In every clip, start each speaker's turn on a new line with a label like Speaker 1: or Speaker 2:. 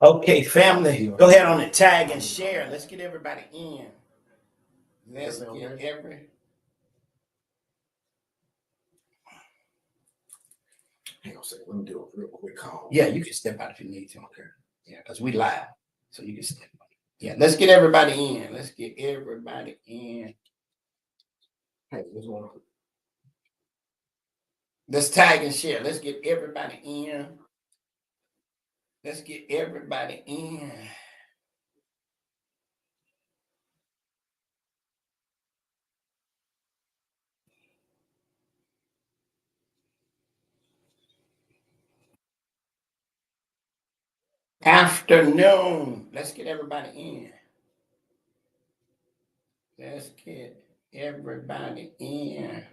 Speaker 1: Okay, family, go ahead on the tag and share. Let's get everybody in. Let's get every. Hang on a second. Let me do a real quick call. Yeah, you can step out if you need to. Okay. Yeah, because we live, so you can step out. Yeah, let's get everybody in. Let's get everybody in. Hey, what's going on? Let's tag and share. Let's get everybody in. Let's get everybody in. Afternoon. Let's get everybody in. Let's get everybody in.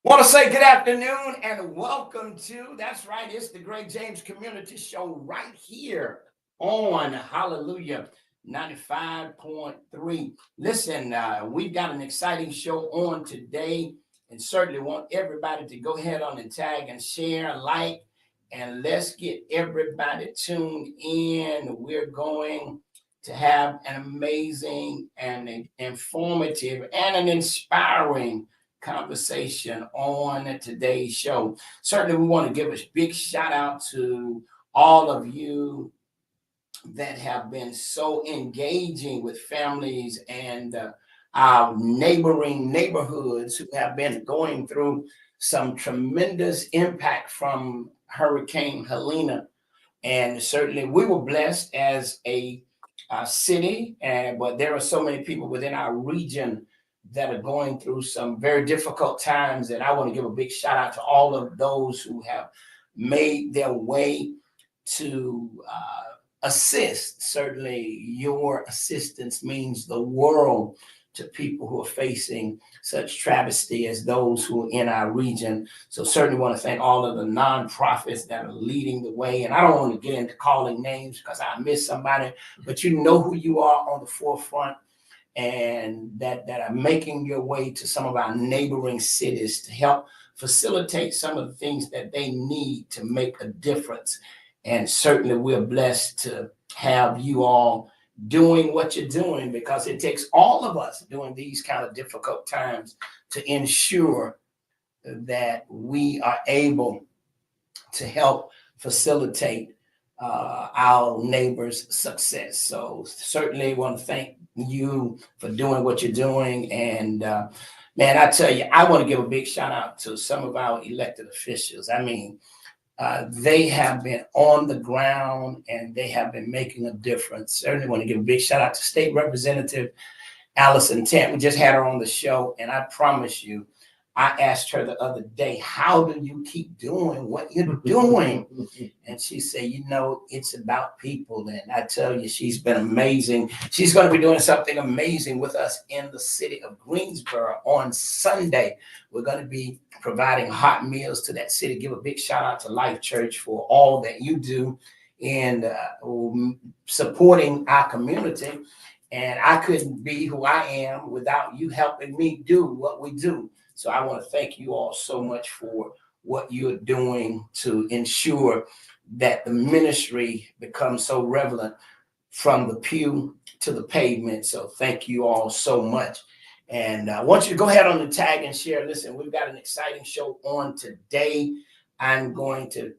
Speaker 1: Want to say good afternoon and welcome to, that's right, it's the Greg James Community Show right here on Hallelujah 95.3. Listen, we've got an exciting show on today and certainly want everybody to go ahead on and tag and share, like, and let's get everybody tuned in. We're going to have an amazing and an informative and an inspiring conversation on today's show. Certainly, we want to give a big shout out to all of you that have been so engaging with families and our neighboring neighborhoods who have been going through some tremendous impact from Hurricane Helene. And certainly, we were blessed as a city, but there are so many people within our region that are going through some very difficult times. And I want to give a big shout out to all of those who have made their way to assist. Certainly, your assistance means the world to people who are facing such travesty as those who are in our region. So certainly want to thank all of the nonprofits that are leading the way. And I don't want to get into calling names because I miss somebody, but you know who you are on the forefront and that are making your way to some of our neighboring cities to help facilitate some of the things that they need to make a difference. And certainly we're blessed to have you all doing what you're doing, because it takes all of us during these kind of difficult times to ensure that we are able to help facilitate our neighbors' success. So certainly want to thank you for doing what you're doing. And man, I tell you, I want to give a big shout out to some of our elected officials. I mean, they have been on the ground and they have been making a difference. Certainly want to give a big shout out to State Representative Allison Tent. We just had her on the show, and I promise you, I asked her the other day, how do you keep doing what you're doing? And she said, you know, it's about people. And I tell you, she's been amazing. She's going to be doing something amazing with us in the city of Greensboro on Sunday. We're going to be providing hot meals to that city. Give a big shout out to Life Church for all that you do in supporting our community. And I couldn't be who I am without you helping me do what we do. So I want to thank you all so much for what you're doing to ensure that the ministry becomes so relevant from the pew to the pavement. So thank you all so much. And I want you to go ahead on the tag and share. Listen, we've got an exciting show on today. I'm going to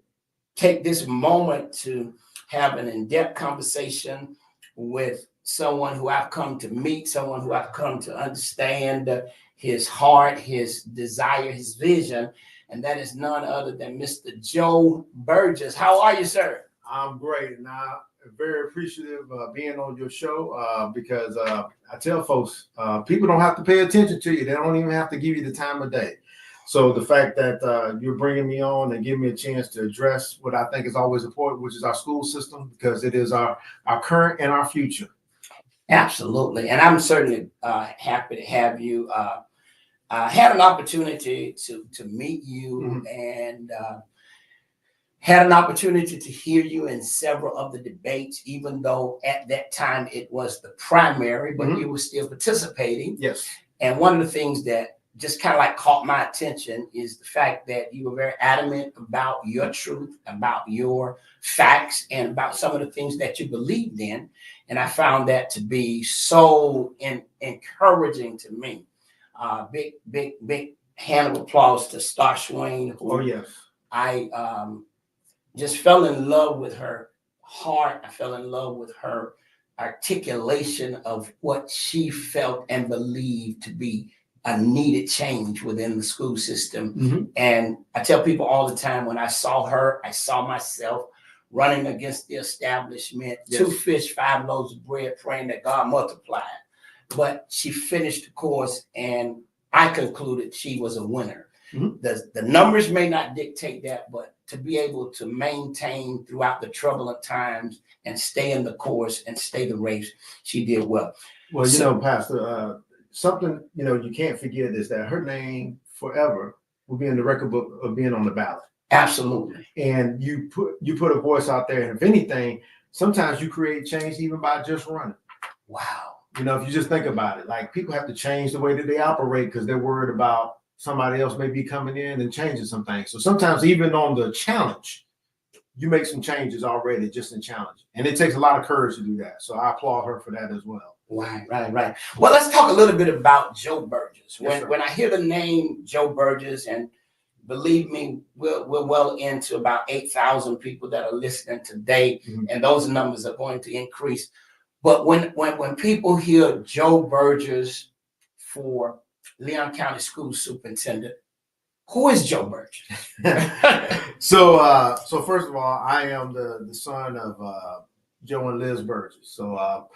Speaker 1: take this moment to have an in-depth conversation with someone who I've come to meet, someone who I've come to understand his heart, his desire, his vision, and that is none other than Mr. Joe Burgess. How are you, sir?
Speaker 2: I'm great, and I'm very appreciative of being on your show because I tell folks, people don't have to pay attention to you. They don't even have to give you the time of day. So the fact that you're bringing me on and giving me a chance to address what I think is always important, which is our school system, because it is our current and our future.
Speaker 1: Absolutely. And I'm certainly happy to have you. I had an opportunity to meet you and Had an opportunity to hear you in several of the debates, even though at that time it was the primary, but you were still participating.
Speaker 2: Yes.
Speaker 1: And one of the things that just kind of like caught my attention is the fact that you were very adamant about your truth, about your facts, and about some of the things that you believed in. And I found that to be so encouraging to me. Big hand of applause to Star Swain.
Speaker 2: Oh, yes.
Speaker 1: I just fell in love with her heart. I fell in love with her articulation of what she felt and believed to be a needed change within the school system. And I tell people all the time, when I saw her, I saw myself running against the establishment, 2 fish, 5 loaves of bread, praying that God multiplied. But she finished the course, and I concluded she was a winner. The numbers may not dictate that, but to be able to maintain throughout the turbulent times and stay in the course and stay the race, she did well.
Speaker 2: Well, you know, Pastor, something, you know, you can't forget is that her name forever will be in the record book of being on the ballot.
Speaker 1: Absolutely.
Speaker 2: And you put a voice out there, and if anything, sometimes you create change even by just running.
Speaker 1: Wow.
Speaker 2: You know, if you just think about it, like people have to change the way that they operate because they're worried about somebody else may be coming in and changing some things. So sometimes even on the challenge, you make some changes already just in challenge. And it takes a lot of courage to do that. So I applaud her for that as well.
Speaker 1: Right. Well, let's talk a little bit about Joe Burgess.
Speaker 2: Yes,
Speaker 1: When I hear the name Joe Burgess, and believe me, we're well into about 8,000 people that are listening today, and those numbers are going to increase. But when people hear Joe Burgess for Leon County School Superintendent, who is Joe Burgess?
Speaker 2: So first of all, I am the son of Joe and Liz Burgess. So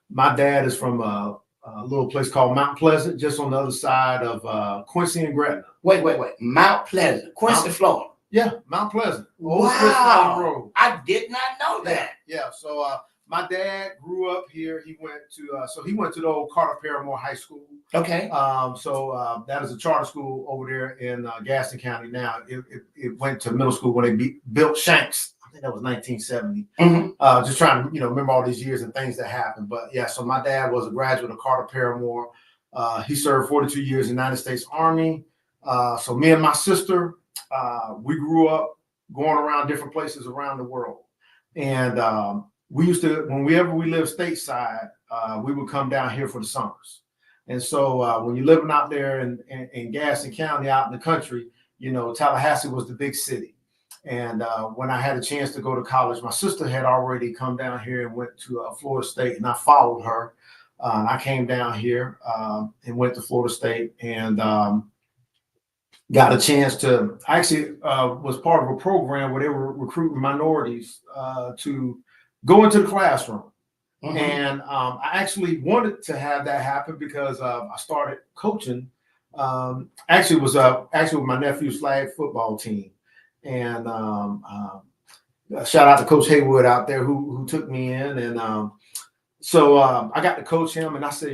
Speaker 2: my dad is from a little place called Mount Pleasant, just on the other side of Quincy and Gretna.
Speaker 1: Wait. Mount Pleasant, Quincy, Florida.
Speaker 2: Yeah, Mount Pleasant.
Speaker 1: Wow. I did not know that.
Speaker 2: Yeah. So my dad grew up here. He went to the old Carter Paramore High School.
Speaker 1: Okay.
Speaker 2: So that is a charter school over there in Gaston County. Now it went to middle school when they built Shanks. I think that was 1970. Just trying to remember all these years and things that happened. But yeah, so my dad was a graduate of Carter Paramore. He served 42 years in the United States Army. So me and my sister, we grew up going around different places around the world, and we used to, whenever we lived stateside, we would come down here for the summers. And so when you're living out there in Gaston County, out in the country, Tallahassee was the big city. And when I had a chance to go to college, my sister had already come down here and went to Florida State, and I followed her. And I came down here and went to Florida State, and got a chance to actually was part of a program where they were recruiting minorities to go into the classroom. And I actually wanted to have that happen because I started coaching. Actually with my nephew's flag football team. And shout out to Coach Haywood out there who took me in. And so I got to coach him, and I said,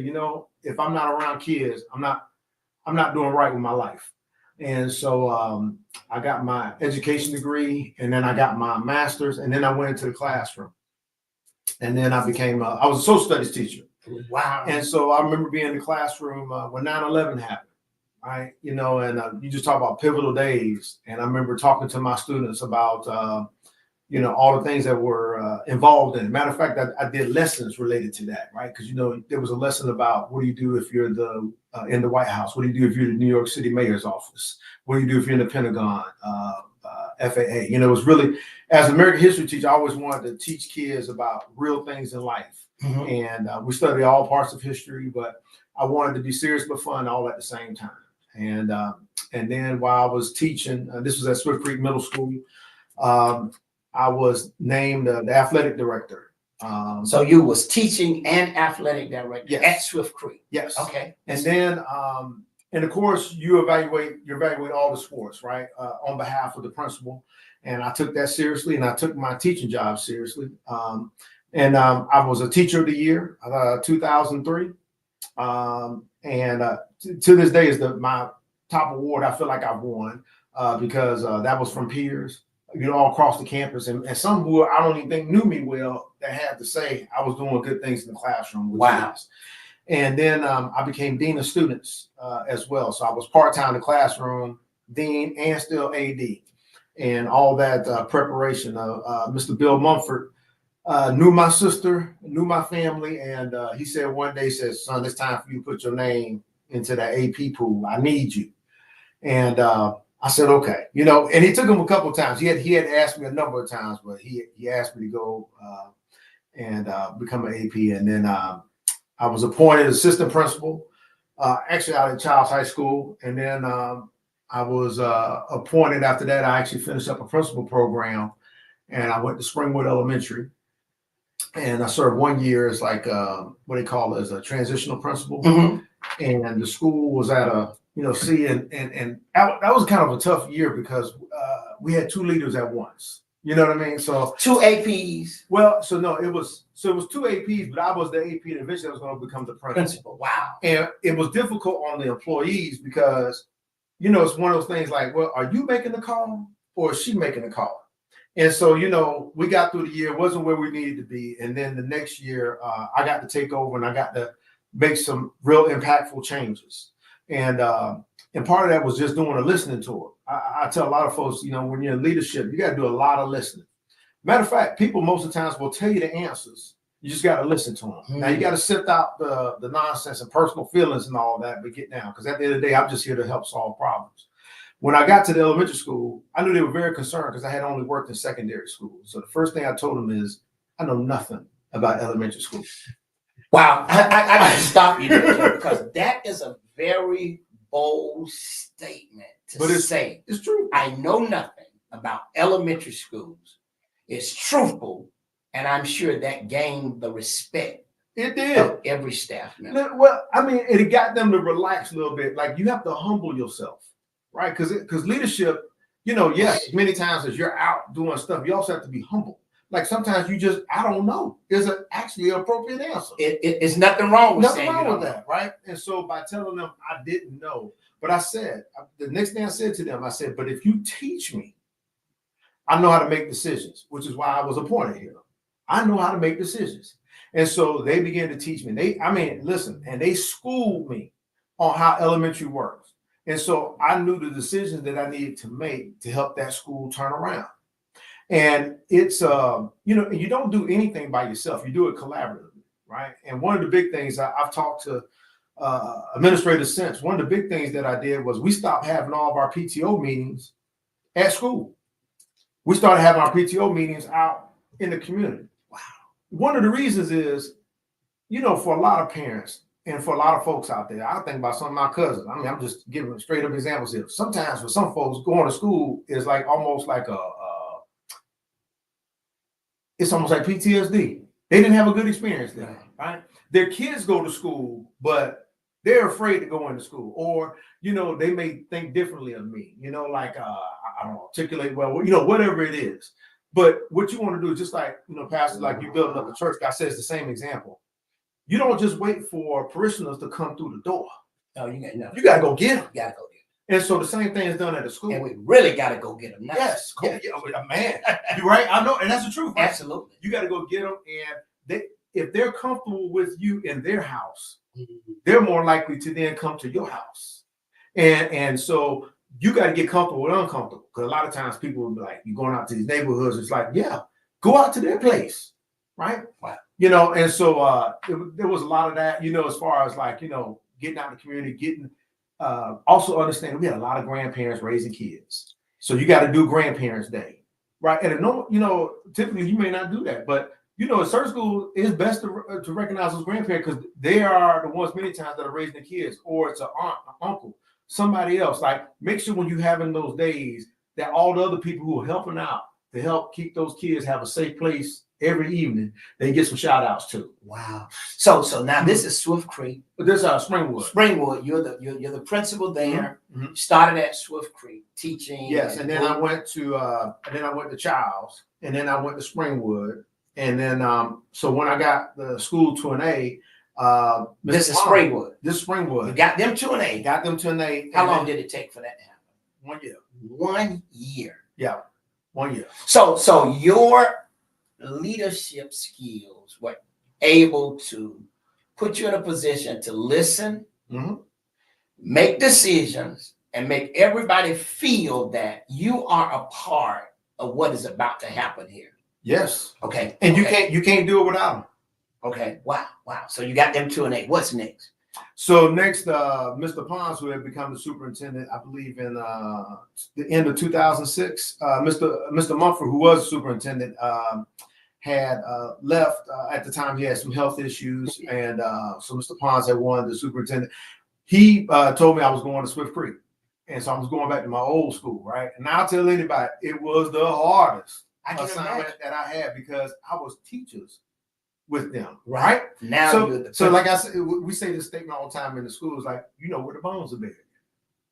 Speaker 2: if I'm not around kids, I'm not doing right with my life. And so I got my education degree, and then I got my master's, and then I went into the classroom. And then I was a social studies teacher.
Speaker 1: Wow.
Speaker 2: And so I remember being in the classroom when 9/11 happened, right? And you just talk about pivotal days. And I remember talking to my students about, all the things that were involved in it. Matter of fact, I did lessons related to that, right? Because, there was a lesson about what do you do if you're in the White House? What do you do if you're in the New York City mayor's office? What do you do if you're in the Pentagon? FAA. It was really, as an American history teacher, I always wanted to teach kids about real things in life. And we study all parts of history, but I wanted to be serious but fun all at the same time. And then while I was teaching, this was at Swift Creek Middle School, I was named the athletic director.
Speaker 1: So you was teaching and athletic director at Swift Creek.
Speaker 2: Yes.
Speaker 1: Okay.
Speaker 2: And then and of course, you evaluate all the sports, right, on behalf of the principal. And I took that seriously, and I took my teaching job seriously. And I was a teacher of the year, 2003. And to this day is my top award I feel like I've won because that was from peers. all across the campus, and some who I don't even think knew me well that had to say I was doing good things in the classroom.
Speaker 1: Wow.
Speaker 2: And then I became dean of students as well. So I was part-time in the classroom, dean, and still AD, and all that preparation. Mr. Bill Mumford knew my sister, knew my family, and he said one day, son, it's time for you to put your name into that AP pool. I need you. And I said, okay, and he took him a couple of times. He had asked me a number of times, but he asked me to go and become an AP. And then I was appointed assistant principal, actually out at Childs High School. And then I was appointed after that. I actually finished up a principal program, and I went to Springwood Elementary. And I served 1 year as like what they call as a transitional principal.
Speaker 1: Mm-hmm.
Speaker 2: And the school was at a C, and that was kind of a tough year because we had two leaders at once. You know what I mean? So
Speaker 1: 2 APs.
Speaker 2: Well, so no, it was 2 APs, but I was the AP that eventually was going to become the principal.
Speaker 1: Wow.
Speaker 2: And it was difficult on the employees because, it's one of those things like, well, are you making the call or is she making the call? And so, we got through the year, wasn't where we needed to be. And then the next year, I got to take over and I got to make some real impactful changes. And part of that was just doing a listening tour. I tell a lot of folks, when you're in leadership, you got to do a lot of listening. Matter of fact, people most of the times will tell you the answers. You just got to listen to them. Mm-hmm. Now you got to sift out the nonsense and personal feelings and all that, but get down. Because at the end of the day, I'm just here to help solve problems. When I got to the elementary school, I knew they were very concerned because I had only worked in secondary school. So the first thing I told them is, I know nothing about elementary school.
Speaker 1: Wow. I got to stop you there because that is a very bold statement to say.
Speaker 2: It's true.
Speaker 1: I know nothing about elementary schools. It's truthful, and I'm sure that gained the respect.
Speaker 2: It did.
Speaker 1: Of every staff member.
Speaker 2: Well, I mean, it got them to relax a little bit. Like you have to humble yourself, right? Because leadership, yes, many times as you're out doing stuff, you also have to be humble. Like sometimes you just, I don't know. Is it actually an appropriate answer?
Speaker 1: It's nothing wrong with
Speaker 2: nothing wrong with that, right? And so by telling them I didn't know, but I said, the next thing I said to them, I said, but if you teach me, I know how to make decisions, which is why I was appointed here. I know how to make decisions. And so they began to teach me. And they schooled me on how elementary works. And so I knew the decisions that I needed to make to help that school turn around. And it's, you don't do anything by yourself. You do it collaboratively, right? And one of the big things I've talked to administrators since, one of the big things that I did was we stopped having all of our PTO meetings at school. We started having our PTO meetings out in the community. Wow. One of the reasons is, for a lot of parents and for a lot of folks out there, I think about some of my cousins. I mean, I'm just giving straight up examples here. Sometimes for some folks, going to school is like almost like it's almost like PTSD. They didn't have a good experience there, right? Their kids go to school, but they're afraid to go into school, or they may think differently of me. I don't articulate well, whatever it is. But what you want to do is just like Pastor, like you building up a church. God says the same example. You don't just wait for parishioners to come through the door.
Speaker 1: No, you
Speaker 2: got to go get them.
Speaker 1: You got to go get them.
Speaker 2: And so the same thing is done at the school.
Speaker 1: And we really got to go get them.
Speaker 2: Yes, man, you're right. I know, and that's the truth. Right?
Speaker 1: Absolutely,
Speaker 2: you got to go get them, and if they're comfortable with you in their house, they're more likely to then come to your house. And so you got to get comfortable with uncomfortable, because a lot of times people will be like, you're going out to these neighborhoods. It's like, yeah, go out to their place, right?
Speaker 1: Wow.
Speaker 2: And so there was a lot of that, as far as like, getting out in the community, also understanding we had a lot of grandparents raising kids. So you got to do Grandparents' Day, right? And typically you may not do that, but at certain schools, it's best to recognize those grandparents because they are the ones many times that are raising the kids, or it's an aunt, an uncle, somebody else. Like, make sure when you having those days that all the other people who are helping out to help keep those kids have a safe place every evening, they get some shout outs too.
Speaker 1: Wow. So now this is Swift Creek.
Speaker 2: This is Springwood.
Speaker 1: Springwood. You're the principal there. Mm-hmm. Started at Swift Creek teaching.
Speaker 2: Yes, and then I went to Childs, and then I went to Springwood. And then, so when I got the school to an A,
Speaker 1: this is Springwood.
Speaker 2: This is Springwood.
Speaker 1: You got them to an A.
Speaker 2: Got them to an A.
Speaker 1: How long did it take for that to happen?
Speaker 2: 1 year.
Speaker 1: 1 year.
Speaker 2: Yeah. 1 year.
Speaker 1: So your leadership skills were able to put you in a position to listen,
Speaker 2: Mhm.
Speaker 1: make decisions, and make everybody feel that you are a part of what is about to happen here.
Speaker 2: Yes.
Speaker 1: Okay.
Speaker 2: And
Speaker 1: okay.
Speaker 2: you can't do it without them.
Speaker 1: Okay. Wow. So you got them 2-8. What's next?
Speaker 2: So next, Mr. Pons, who had become the superintendent, I believe in the end of 2006, Mr. Mumford, who was superintendent, had left at the time. He had some health issues, and so Mr. Pons had won the superintendent. He told me I was going to Swift Creek, and so I was going back to my old school, right? And I'll tell anybody, it was the hardest assignment that I had because I was teachers with them, right?
Speaker 1: Now,
Speaker 2: so like I said, we say this statement all the time in the schools, like, you know where the bones are buried,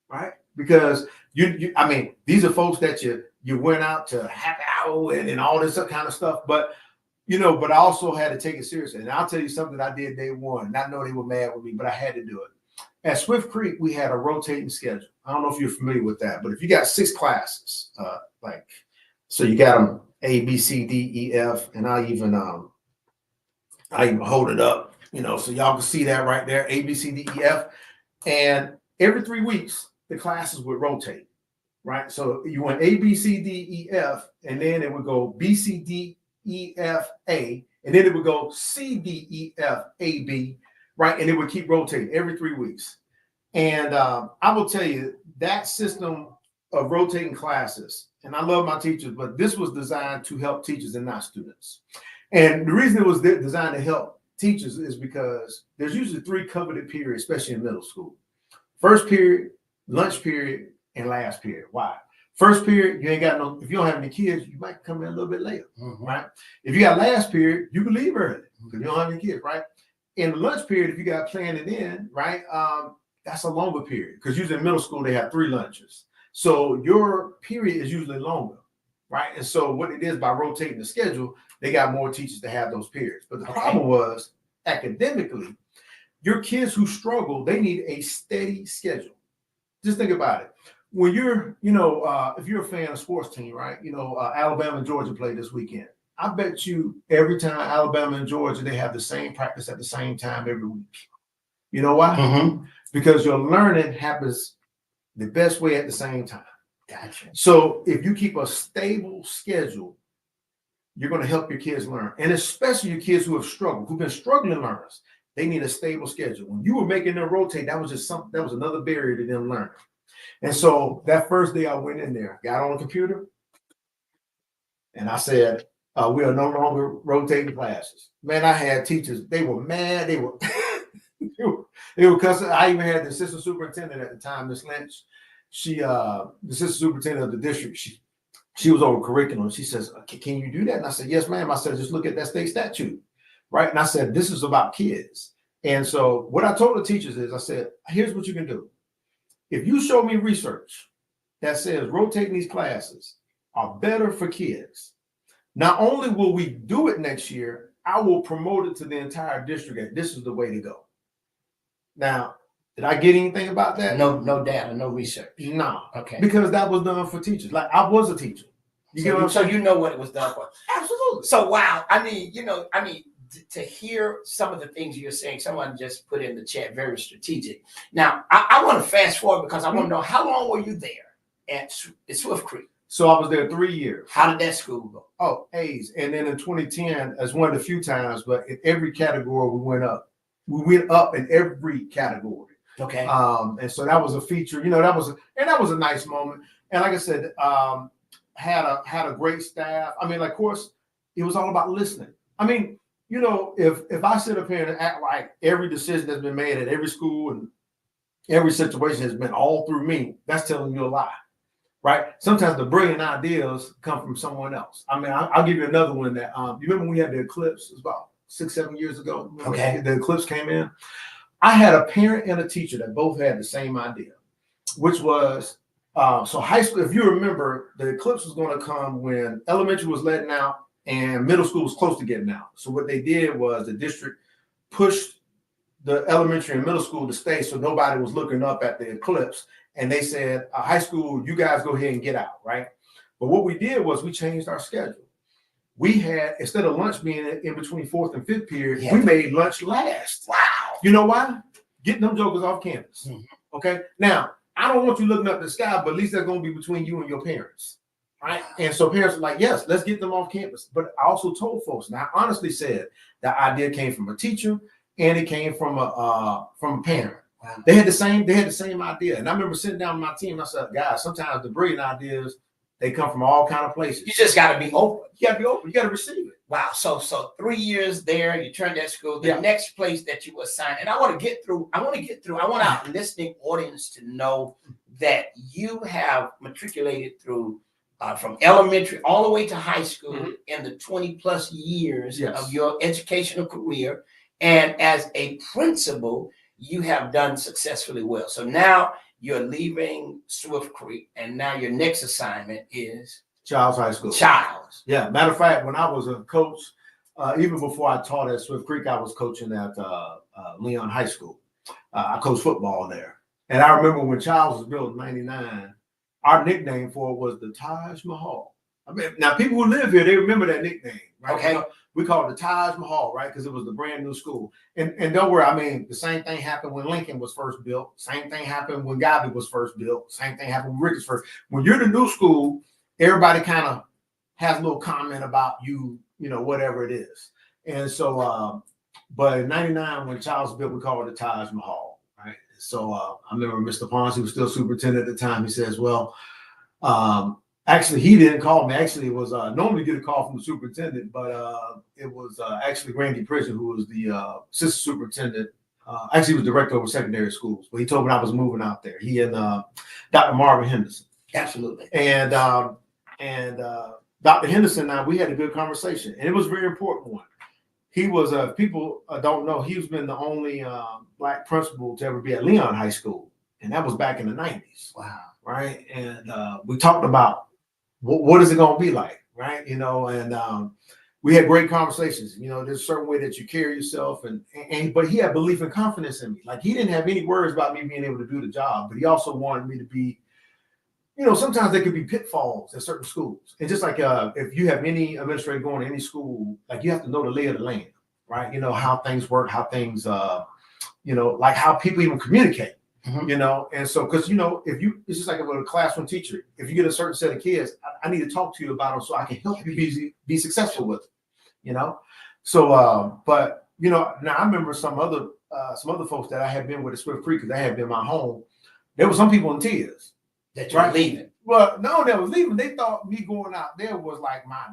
Speaker 2: right? Because I mean, these are folks that you went out to happy hour with and all this kind of stuff, but but I also had to take it seriously. And I'll tell you something I did day one. Not know they were mad with me, but I had to do it. At Swift Creek, we had a rotating schedule. I don't know if you're familiar with that, but if you got 6 classes, so you got them A, B, C, D, E, F, and I even hold it up, so y'all can see that right there, A, B, C, D, E, F. And every 3 weeks, the classes would rotate, right? So you went A, B, C, D, E, F, and then it would go B, C, D, E, F, A, and then it would go C, D, E, F, A, B, right? And it would keep rotating every 3 weeks. And I will tell you, that system of rotating classes, and I love my teachers, but this was designed to help teachers and not students. And the reason it was designed to help teachers is because there's usually 3 coveted periods, especially in middle school. First period, lunch period, and last period. Why? First period, you ain't got if you don't have any kids, you might come in a little bit later, right? If you got last period, you can leave early because you don't have any kids, right? In the lunch period, if you got planning in, right, that's a longer period because usually in middle school, they have 3 lunches. So your period is usually longer, right? And so what it is, by rotating the schedule, they got more teachers to have those periods. But the problem was, academically, your kids who struggle, they need a steady schedule. Just think about it. When you're, if you're a fan of sports team, right? Alabama and Georgia play this weekend. I bet you every time Alabama and Georgia, they have the same practice at the same time every week. You know why?
Speaker 1: Mm-hmm.
Speaker 2: Because your learning happens the best way at the same time.
Speaker 1: Gotcha.
Speaker 2: So if you keep a stable schedule, you're going to help your kids learn. And especially your kids who have struggled, who've been struggling learners, they need a stable schedule. When you were making them rotate, that was another barrier to them learning. And so that first day I went in there, got on the computer, and I said, we are no longer rotating classes. Man, I had teachers, they were mad. They were they were cussing. I even had the assistant superintendent at the time, Miss Lynch. She, the assistant superintendent of the district, she was over curriculum. She says, can you do that? And I said, yes, ma'am. I said, just look at that state statute, right? And I said, this is about kids. And so what I told the teachers is, I said, here's what you can do. If you show me research that says rotating these classes are better for kids, not only will we do it next year, I will promote it to the entire district. And this is the way to go. Now, did I get anything about that?
Speaker 1: No data, no research.
Speaker 2: No.
Speaker 1: Okay.
Speaker 2: Because that was done for teachers. Like, I was a teacher.
Speaker 1: So you know what it was done for.
Speaker 2: Absolutely.
Speaker 1: So wow. To hear some of the things you're saying, someone just put in the chat, very strategic. Now, I want to fast forward because I want to know, how long were you there at Swift Creek?
Speaker 2: So I was there 3 years.
Speaker 1: How did that school go?
Speaker 2: Oh, A's. And then in 2010, as one of the few times, but in every category we went up. We went up in every category.
Speaker 1: Okay.
Speaker 2: And so that was a feature. That was a nice moment. And like I said, had a great staff. I mean, of course, it was all about listening. I mean, if I sit up here and act like every decision that's been made at every school and every situation has been all through me, that's telling you a lie, right? Sometimes the brilliant ideas come from someone else. I mean, I'll give you another one that, you remember when we had the eclipse? It was about 6-7 years ago.
Speaker 1: Okay.
Speaker 2: The eclipse came in. I had a parent and a teacher that both had the same idea, which was, so high school, if you remember, the eclipse was going to come when elementary was letting out and middle school was close to getting out. So what they did was the district pushed the elementary and middle school to stay so nobody was looking up at the eclipse. And they said, high school, you guys go ahead and get out, right? But what we did was we changed our schedule. We had, instead of lunch being in between fourth and fifth period,
Speaker 1: Yeah.
Speaker 2: we made lunch last.
Speaker 1: Wow.
Speaker 2: You know why? Getting them jokers off campus.
Speaker 1: Mhm.
Speaker 2: Okay. Now, I don't want you looking up at the sky, but at least that's going to be between you and your parents. Right. And so parents are like, yes, let's get them off campus. But I also told folks, and I honestly said the idea came from a teacher and it came from a parent.
Speaker 1: Wow.
Speaker 2: They had the same idea. And I remember sitting down with my team, and I said, guys, sometimes the brilliant ideas, they come from all kind of places.
Speaker 1: You just got to be open.
Speaker 2: You got to be open. You got to receive it.
Speaker 1: Wow. So 3 years there, you turned that school. The
Speaker 2: Yeah.
Speaker 1: next place that you were assigned, and I want our listening audience to know that you have matriculated through from elementary all the way to high school
Speaker 2: Mhm.
Speaker 1: in the 20 plus years
Speaker 2: Yes.
Speaker 1: of your educational career. And as a principal, you have done successfully well. So now you're leaving Swift Creek, and now your next assignment is
Speaker 2: Child's High School.
Speaker 1: Childs.
Speaker 2: Yeah. Matter of fact, when I was a coach, even before I taught at Swift Creek, I was coaching at Leon High School. I coached football there. And I remember when Childs was built in 99, our nickname for it was the Taj Mahal. I mean, now people who live here, they remember that nickname, right?
Speaker 1: Okay.
Speaker 2: We call it the Taj Mahal, right? Because it was the brand new school. And don't worry, I mean, the same thing happened when Lincoln was first built. Same thing happened when Gabi was first built. Same thing happened when Ricketts first. When you're the new school, everybody kind of has a little comment about you, you know, whatever it is. And so, but in 99, when Childs was built, we called it the Taj Mahal, right? So I remember Mr. Pons, he was still superintendent at the time. He says, well, actually, he didn't call me. Actually, it was normally get a call from the superintendent, but it was actually Randy Prison, who was the assistant superintendent. Actually, he was director over secondary schools, but he told me I was moving out there. He and Dr. Marvin Henderson.
Speaker 1: Absolutely.
Speaker 2: And Dr. Henderson and I, we had a good conversation, and it was a very important one. He was, people don't know, he's been the only Black principal to ever be at Leon High School, and that was back in the 90s.
Speaker 1: Wow.
Speaker 2: Right. And we talked about what is it going to be like, right? You know, and we had great conversations. You know, there's a certain way that you carry yourself, but he had belief and confidence in me. Like, he didn't have any worries about me being able to do the job, but he also wanted me to be, you know, sometimes there could be pitfalls at certain schools. And just like if you have any administrator going to any school, like, you have to know the lay of the land, right? You know, how things work, how things, you know, like how people even communicate.
Speaker 1: Mhm.
Speaker 2: You know, and so, because, you know, it's just like with a classroom teacher, if you get a certain set of kids, I need to talk to you about them so I can help you be successful with them, you know. So but you know, now I remember some other folks that I had been with at Swift Creek, because that had been my home. There were some people in tears
Speaker 1: That you're leaving.
Speaker 2: Well, no, that was leaving. They thought me going out there was like my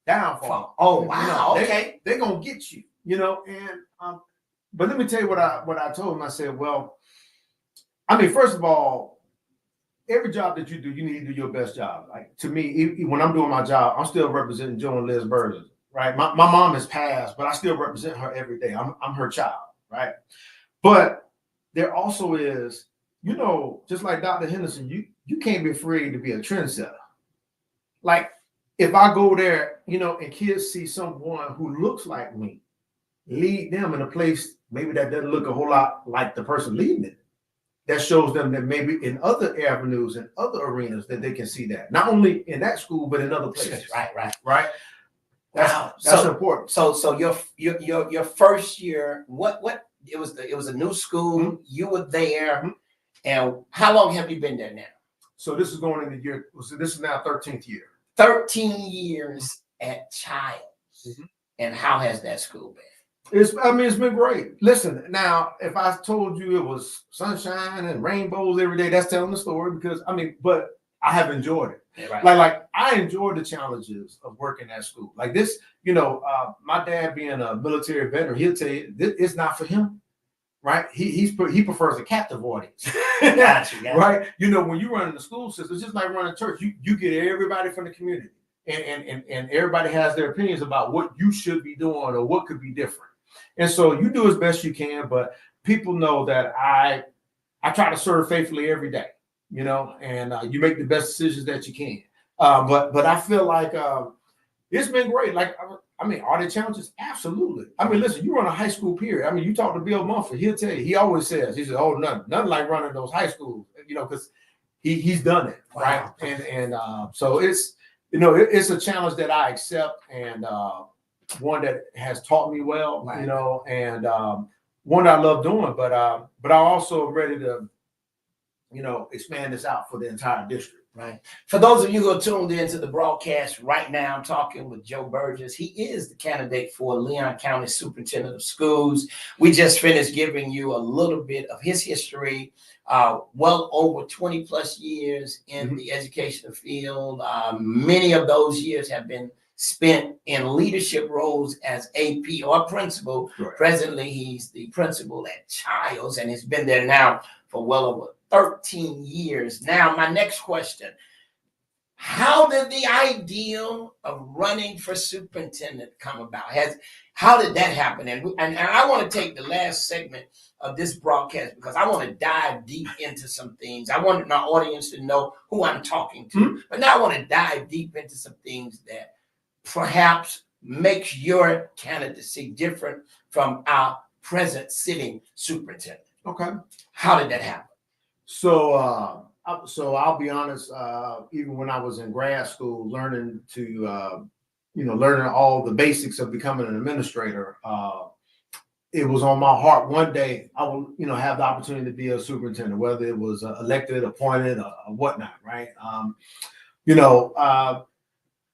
Speaker 2: downfall.
Speaker 1: Oh,
Speaker 2: You
Speaker 1: wow.
Speaker 2: know,
Speaker 1: Okay.
Speaker 2: they're gonna get you, you know. And but let me tell you what I told them. I said, well, I mean, first of all, every job that you do, you need to do your best job. Like, to me, when I'm doing my job, I'm still representing Joe and Liz Burgess, right? My mom has passed, but I still represent her every day. I'm her child, right? But there also is, you know, just like Dr. Henderson, you can't be afraid to be a trendsetter. Like, if I go there, you know, and kids see someone who looks like me, lead them in a place maybe that doesn't look a whole lot like the person leading it. That shows them that maybe in other avenues and other arenas that they can see that, not only in that school but in other places.
Speaker 1: Right.
Speaker 2: That's
Speaker 1: So-
Speaker 2: important.
Speaker 1: So your first year, what it was a new school.
Speaker 2: Mhm.
Speaker 1: You were there,
Speaker 2: Mhm.
Speaker 1: and how long have you been there now?
Speaker 2: So this is going into year. So this is now 13th year.
Speaker 1: 13 years at Childs.
Speaker 2: Mhm.
Speaker 1: And how has that school been?
Speaker 2: It's been great. Listen, now, if I told you it was sunshine and rainbows every day, that's telling the story, because but I have enjoyed it.
Speaker 1: Yeah, right.
Speaker 2: Like I enjoy the challenges of working at school. Like this, you know, my dad being a military veteran, he'll tell you it's not for him, right? He prefers a captive audience.
Speaker 1: Gotcha.
Speaker 2: Right? You know, when you run in the school system, it's just like running church. You get everybody from the community, and everybody has their opinions about what you should be doing or what could be different. And so you do as best you can, but people know that I try to serve faithfully every day, you know, and you make the best decisions that you can. But I feel like it's been great. Like, I mean, are there challenges? Absolutely. I mean, listen, you run a high school period. I mean, you talk to Bill Mumford, he'll tell you, he always says, he says, oh, nothing like running those high schools, you know, because he's done it, right?
Speaker 1: Wow.
Speaker 2: And so it's a challenge that I accept, and one that has taught me well,
Speaker 1: Right.
Speaker 2: and one I love doing. But I also am ready to, expand this out for the entire district.
Speaker 1: Right. For those of you who are tuned into the broadcast right now, I'm talking with Joe Burgess. He is the candidate for Leon County Superintendent of Schools. We just finished giving you a little bit of his history, well over 20 plus years in the educational field. Many of those years have been spent in leadership roles as AP or principal.
Speaker 2: Right.
Speaker 1: Presently, he's the principal at Childs, and he's been there now for well over 13 years. Now, my next question, how did the ideal of running for superintendent come about? How did that happen? And I want to take the last segment of this broadcast because I want to dive deep into some things. I want my audience to know who I'm talking to, but now I want to dive deep into some things that perhaps makes your candidacy different from our present sitting superintendent.
Speaker 2: Okay.
Speaker 1: How did that happen?
Speaker 2: So I'll be honest. Even when I was in grad school, learning all the basics of becoming an administrator, it was on my heart. One day I will, have the opportunity to be a superintendent, whether it was elected, appointed, or whatnot. Right.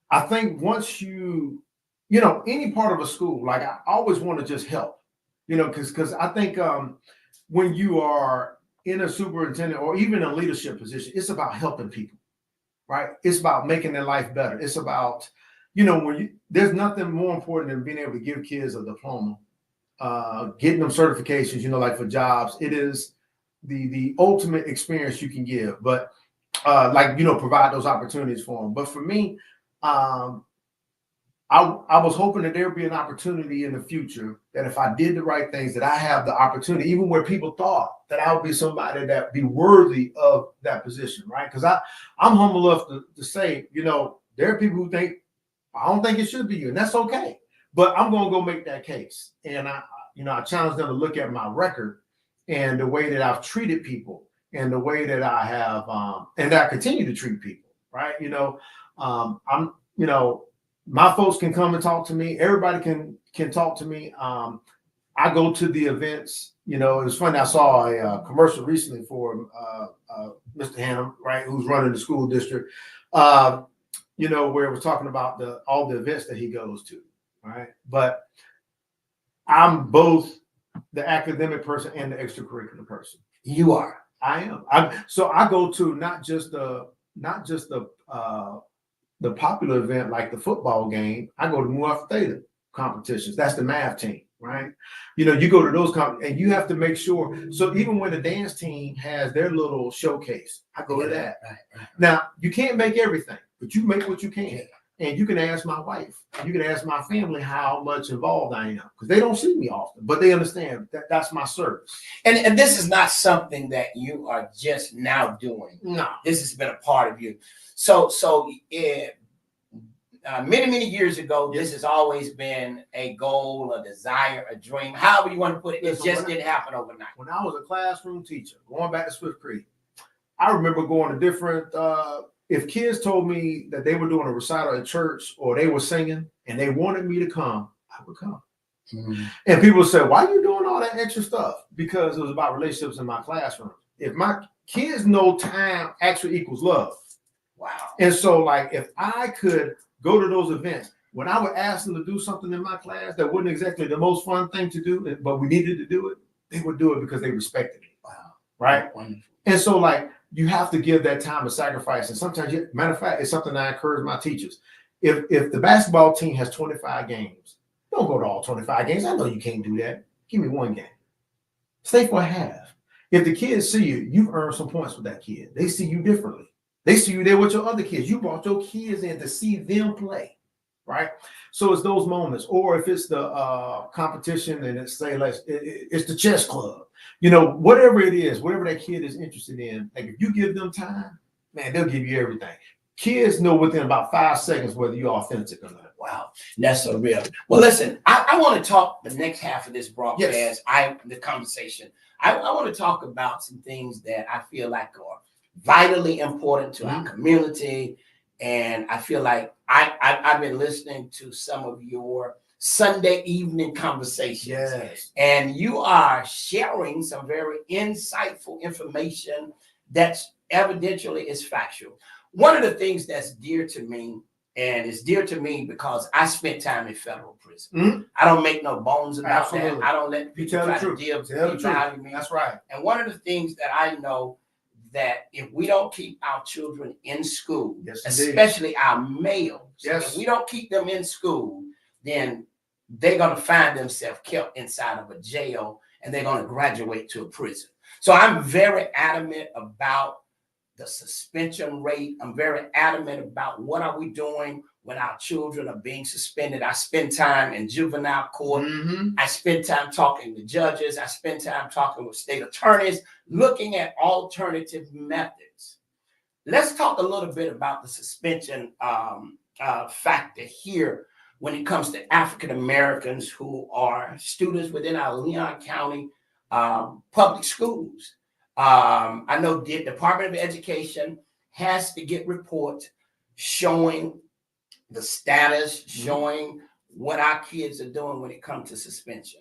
Speaker 2: I think once any part of a school, like I always want to just help, because I think when you are in a superintendent or even a leadership position, it's about helping people, right? It's about making their life better. It's about, there's nothing more important than being able to give kids a diploma, getting them certifications, like for jobs. It is the ultimate experience you can give, but provide those opportunities for them. But for me, I was hoping that there would be an opportunity in the future that if I did the right things, that I have the opportunity, even where people thought that I would be somebody that be worthy of that position, right? Because I'm humble enough to say, there are people who think, I don't think it should be you, and that's okay. But I'm going to go make that case. And I challenge them to look at my record and the way that I've treated people and the way that I have, and that I continue to treat people, right? My folks can come and talk to me. Everybody can talk to me. I go to the events. It was funny. I saw a commercial recently for Mr. Hannum, right, who's running the school district. Where it was talking about all the events that he goes to, right? But I'm both the academic person and the extracurricular person.
Speaker 1: You are.
Speaker 2: I am. So I go to not just the popular event like the football game. I go to Mu Alpha Theta competitions. That's the math team, right? You go to those and you have to make sure. So even when the dance team has their little showcase, I go to that. Right. Now, you can't make everything, but you make what you can. Yeah. And you can ask my wife, you can ask my family how much involved I am, because they don't see me often, but they understand that that's my service.
Speaker 1: And this is not something that you are just now doing.
Speaker 2: No,
Speaker 1: this has been a part of you. So many years ago, this has always been a goal, a desire, a dream, however you want to put it. It just didn't happen overnight.
Speaker 2: When I was a classroom teacher, going back to Swift Creek, I remember going to different, if kids told me that they were doing a recital at church or they were singing and they wanted me to come, I would come. Mm-hmm. And people would say, why are you doing all that extra stuff? Because it was about relationships in my classroom. If my kids know time actually equals love.
Speaker 1: Wow.
Speaker 2: And so, like, if I could go to those events, when I would ask them to do something in my class that wasn't exactly the most fun thing to do, but we needed to do it, they would do it because they respected it.
Speaker 1: Wow.
Speaker 2: Right.
Speaker 1: Wonderful.
Speaker 2: And so, like, you have to give that time of sacrifice. And sometimes, matter of fact, it's something I encourage my teachers. If the basketball team has 25 games, don't go to all 25 games. I know you can't do that. Give me one game. Stay for a half. If the kids see you, you've earned some points with that kid. They see you differently. They see you there with your other kids. You brought your kids in to see them play, right? So it's those moments. Or if it's the competition and it's it's the chess club, whatever it is, whatever that kid is interested in, like if you give them time, man, they'll give you everything. Kids know within about 5 seconds whether you're authentic or not.
Speaker 1: Wow, that's so real. Well, listen, I want to talk the next half of this broadcast,
Speaker 2: yes.
Speaker 1: The conversation. I want to talk about some things that I feel like are vitally important to our community And I feel like I've been listening to some of your Sunday evening conversations.
Speaker 2: Yes.
Speaker 1: And you are sharing some very insightful information that's evidentially is factual. One of the things that's dear to me, and it's dear to me because I spent time in federal prison.
Speaker 2: Mhm.
Speaker 1: I don't make no bones about
Speaker 2: Absolutely.
Speaker 1: that. I don't let
Speaker 2: You
Speaker 1: people
Speaker 2: tell the
Speaker 1: try to
Speaker 2: truth. Tell the
Speaker 1: devalue
Speaker 2: truth.
Speaker 1: me.
Speaker 2: That's right.
Speaker 1: And one of the things that I know that if we don't keep our children in school,
Speaker 2: Yes, indeed.
Speaker 1: especially our males,
Speaker 2: Yes.
Speaker 1: if we don't keep them in school, then they're going to find themselves kept inside of a jail and they're going to graduate to a prison. So I'm very adamant about the suspension rate. I'm very adamant about what are we doing when our children are being suspended. I spend time in juvenile court.
Speaker 2: Mhm.
Speaker 1: I spend time talking to judges. I spend time talking with state attorneys, looking at alternative methods. Let's talk a little bit about the suspension factor here when it comes to African Americans who are students within our Leon County public schools. I know the Department of Education has to get reports showing the status, showing what our kids are doing when it comes to suspension.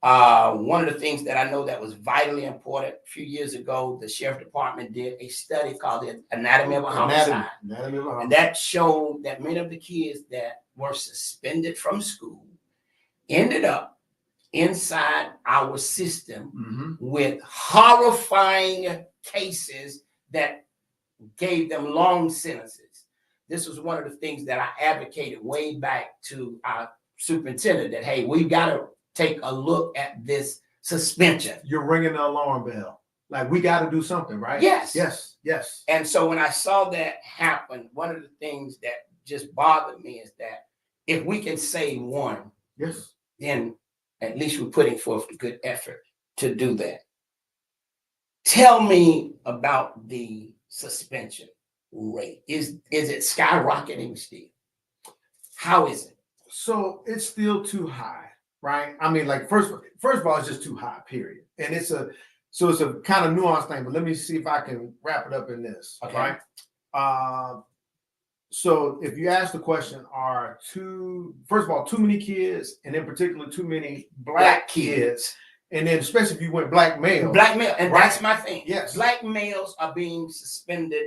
Speaker 1: One of the things that I know that was vitally important a few years ago, the sheriff department did a study called the Anatomy of a Homicide.
Speaker 2: Anatomy of a
Speaker 1: And
Speaker 2: homicide.
Speaker 1: that showed that many of the kids that were suspended from school ended up inside our system
Speaker 2: Mhm.
Speaker 1: with horrifying cases that gave them long sentences. This was one of the things that I advocated way back to our superintendent that, hey, we've got to take a look at this suspension.
Speaker 2: You're ringing the alarm bell. Like, we got to do something, right?
Speaker 1: Yes.
Speaker 2: Yes. Yes.
Speaker 1: And so when I saw that happen, one of the things that just bothered me is that if we can save one,
Speaker 2: Yes.
Speaker 1: then at least we're putting forth a good effort to do that. Tell me about the suspension rate. Is it skyrocketing still? How is it?
Speaker 2: So it's still too high, right? I mean, like first of all, it's just too high, period. And it's a kind of nuanced thing, but let me see if I can wrap it up in this.
Speaker 1: Okay.
Speaker 2: Right. So if you ask the question, first of all, too many kids, and in particular, too many black kids, and then especially if you went black male.
Speaker 1: Black male, and
Speaker 2: right?
Speaker 1: that's my thing.
Speaker 2: Yes.
Speaker 1: Black males are being suspended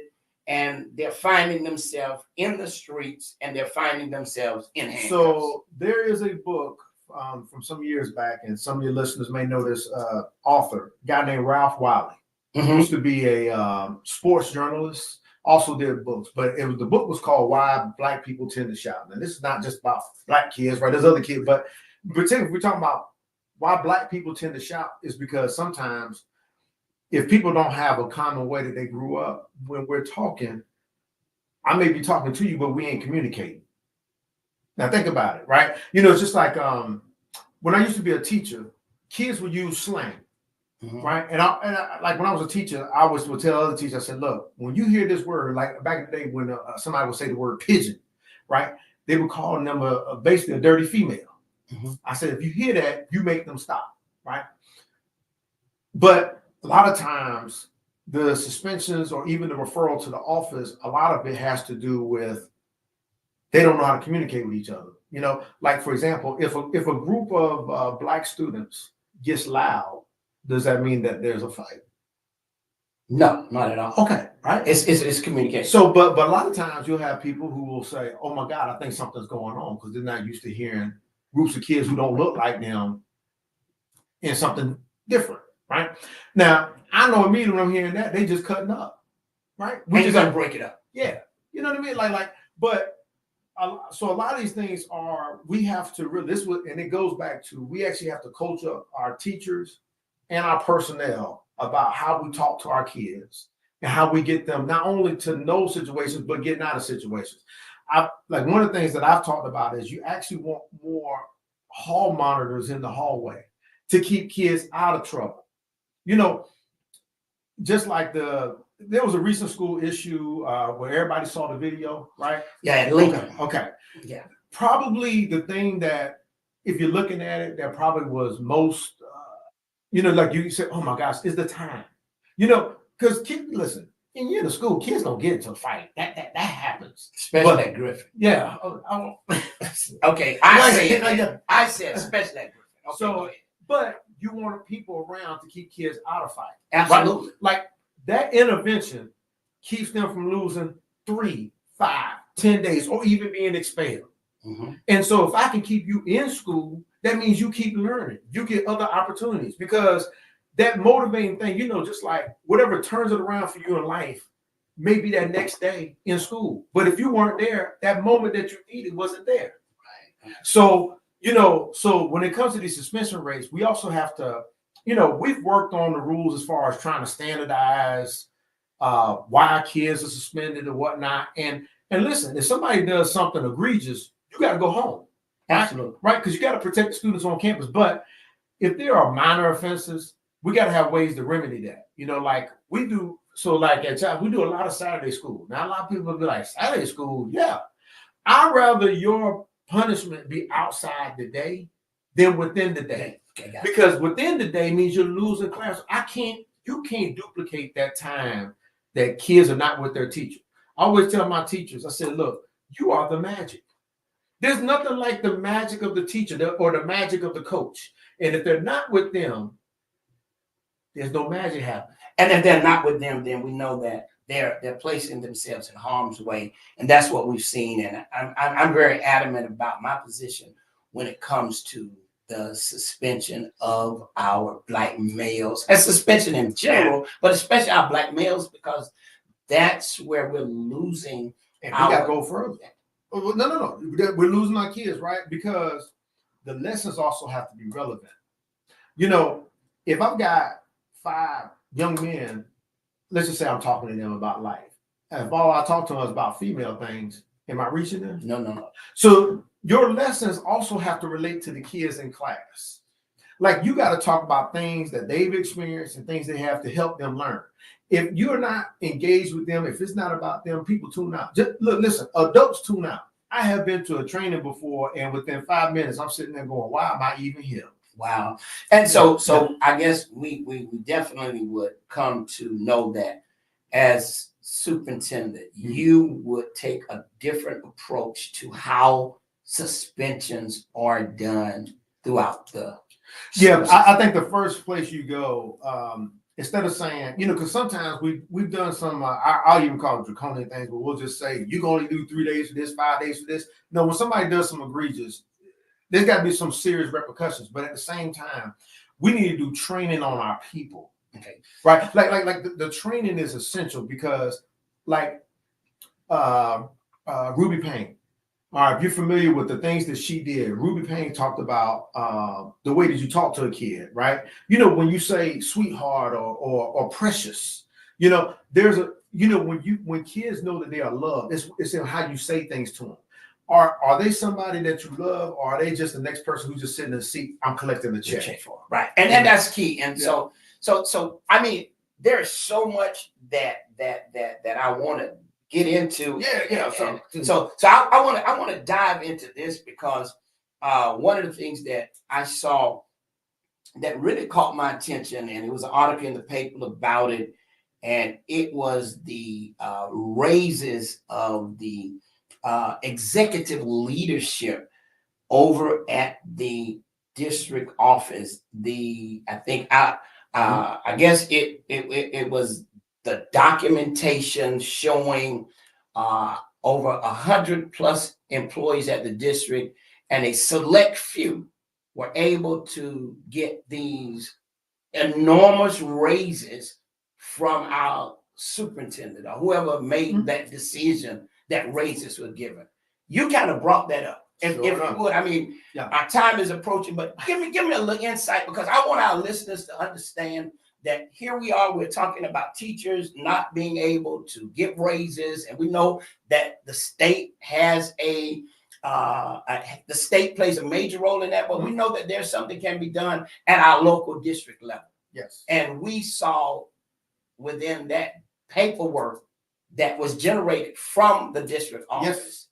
Speaker 1: and they're finding themselves in the streets and they're finding themselves in handcuffs.
Speaker 2: So there is a book from some years back, and some of your listeners may know this author, a guy named Ralph Wiley.
Speaker 1: Mhm.
Speaker 2: Used to be a sports journalist, also did books, but the book was called Why Black People Tend to Shout. Now, this is not just about black kids, right? There's other kids, but particularly if we're talking about why black people tend to shout, is because sometimes if people don't have a common way that they grew up, when we're talking, I may be talking to you, but we ain't communicating. Now think about it, right? You know, it's just like when I used to be a teacher, kids would use slang, right? And I like when I was a teacher, I always would tell other teachers, I said, look, when you hear this word, like back in the day when somebody would say the word pigeon, right? They would call them basically a dirty female. I said, if you hear that, you make them stop, right? But a lot of times the suspensions or even the referral to the office, a lot of it has to do with they don't know how to communicate with each other. You know, like for example, if a group of black students gets loud, does that mean that there's a fight?
Speaker 1: No, not at all.
Speaker 2: Okay, right.
Speaker 1: It's communication.
Speaker 2: So, but a lot of times you'll have people who will say, "Oh my God, I think something's going on," because they're not used to hearing groups of kids who don't look like them in something different, right? Now, I know immediately when I'm hearing that, they just cutting up, right?
Speaker 1: We just gonna break it up.
Speaker 2: Yeah, you know what I mean? But so a lot of these things we have to really, and it goes back to, we actually have to coach up our teachers and our personnel about how we talk to our kids and how we get them not only to know situations, but getting out of situations. Like one of the things that I've talked about is you actually want more hall monitors in the hallway to keep kids out of trouble. You know, just like there was a recent school issue where everybody saw the video, right?
Speaker 1: Yeah, at Lincoln.
Speaker 2: Okay.
Speaker 1: Yeah.
Speaker 2: Probably the thing that, if you're looking at it, that probably was most, like you said, oh my gosh, is the time. You know, because kids, listen, in the school, kids don't get into a fight. That happens. happens.
Speaker 1: Especially
Speaker 2: But-
Speaker 1: at Griffin.
Speaker 2: Yeah.
Speaker 1: Okay, I said especially at Griffin. Okay,
Speaker 2: So-
Speaker 1: go ahead.
Speaker 2: But you want people around to keep kids out of fight.
Speaker 1: Absolutely.
Speaker 2: Like that intervention keeps them from losing 3, 5, 10 days, or even being expelled.
Speaker 1: Mhm.
Speaker 2: And so if I can keep you in school, that means you keep learning. You get other opportunities because that motivating thing, just like whatever turns it around for you in life, maybe that next day in school. But if you weren't there, that moment that you needed wasn't there.
Speaker 1: Right.
Speaker 2: So, so when it comes to these suspension rates, we also have to, we've worked on the rules as far as trying to standardize why kids are suspended and whatnot. And listen, if somebody does something egregious, you got to go home.
Speaker 1: Absolutely.
Speaker 2: Right? Because you got to protect the students on campus. But if there are minor offenses, we got to have ways to remedy that. Like we do. So like at times, we do a lot of Saturday school. Now, a lot of people will be like, Saturday school? Yeah. I'd rather your punishment be outside the day than within the day.
Speaker 1: Okay, got it.
Speaker 2: Because within the day means you're losing class. You can't duplicate that time that kids are not with their teacher. I always tell my teachers, I said, look, you are the magic. There's nothing like the magic of the teacher or the magic of the coach. And if they're not with them, there's no magic happening.
Speaker 1: And if they're not with them, then we know that they're placing themselves in harm's way, and that's what we've seen. And I'm very adamant about my position when it comes to the suspension of our Black males and suspension in general, but especially our Black males, because that's where we're losing.
Speaker 2: And we got to go further. Oh, no. We're losing our kids, right? Because the lessons also have to be relevant. If I've got 5 young men, let's just say I'm talking to them about life. And if all I talk to them is about female things, am I reaching them?
Speaker 1: No.
Speaker 2: So your lessons also have to relate to the kids in class. Like you got to talk about things that they've experienced and things they have to help them learn. If you're not engaged with them, if it's not about them, people tune out. Just look, listen, adults tune out. I have been to a training before, and within 5 minutes, I'm sitting there going, why am I even here?
Speaker 1: Wow. And so I guess we definitely would come to know that as superintendent, you would take a different approach to how suspensions are done throughout the
Speaker 2: Yeah, I think the first place you go, instead of saying, because sometimes we've done some, I'll even call it draconian things, but we'll just say, you can only do 3 days for this, 5 days for this. No, when somebody does some egregious, there's got to be some serious repercussions. But at the same time, we need to do training on our people.
Speaker 1: Okay.
Speaker 2: Right? Like the training is essential because like Ruby Payne. All right, if you're familiar with the things that she did, Ruby Payne talked about the way that you talk to a kid, right? When you say sweetheart or precious, there's a when kids know that they are loved, it's in how you say things to them. Are they somebody that you love, or are they just the next person who's just sitting in the seat? I'm collecting the check
Speaker 1: for, right? And that's key. And so I mean, there's so much that I want to get into.
Speaker 2: Yeah.
Speaker 1: So I want to dive into this because one of the things that I saw that really caught my attention, and it was an article in the paper about it, and it was the raises of the executive leadership over at the district office. I guess it was the documentation showing over 100+ employees at the district, and a select few were able to get these enormous raises from our superintendent or whoever made that decision that raises were given. You kind of brought that up. If you would, I mean, our time is approaching, but give me a little insight, because I want our listeners to understand that here we are, we're talking about teachers not being able to get raises, and we know that the state has the state plays a major role in that, but we know that there's something can be done at our local district level.
Speaker 2: Yes.
Speaker 1: And we saw within that paperwork that was generated from the district office.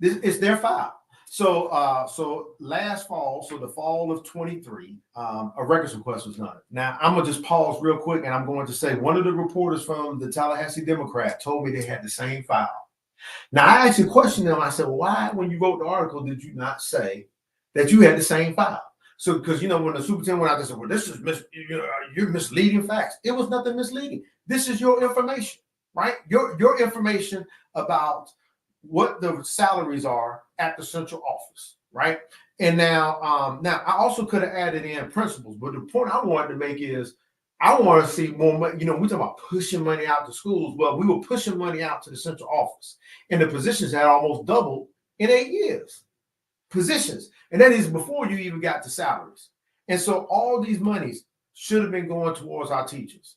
Speaker 2: Yes. It's their file. So last fall, so the fall of 23, a records request was done. Now I'm gonna just pause real quick, and I'm going to say one of the reporters from the Tallahassee Democrat told me they had the same file. Now, I actually questioned them. I said, why, when you wrote the article, did you not say that you had the same file? So, because when the superintendent went out there and said, well, this is you're misleading facts. It was nothing misleading. This is your information, right? Your information about what the salaries are at the central office, right? And now I also could have added in principals, but the point I wanted to make is I want to see more money. We talk about pushing money out to schools. Well, we were pushing money out to the central office, and the positions had almost doubled in 8 years. Positions, and that is before you even got to salaries. And so all these monies should have been going towards our teachers.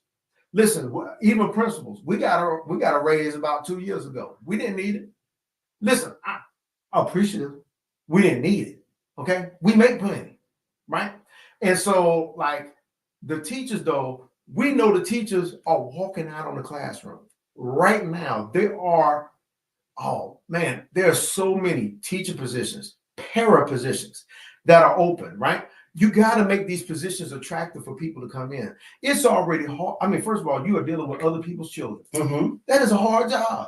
Speaker 2: Listen, even principals, we got a raise about 2 years ago. We didn't need it. Listen, I'm appreciative. We didn't need it. Okay, we make plenty, right? And so, like, the teachers, though, we know the teachers are walking out on the classroom right now. There are, oh man, there are so many teacher positions, para positions that are open, right? You got to make these positions attractive for people to come in. It's already hard. I mean, first of all, you are dealing with other people's children.
Speaker 1: Mm-hmm.
Speaker 2: That is a hard job.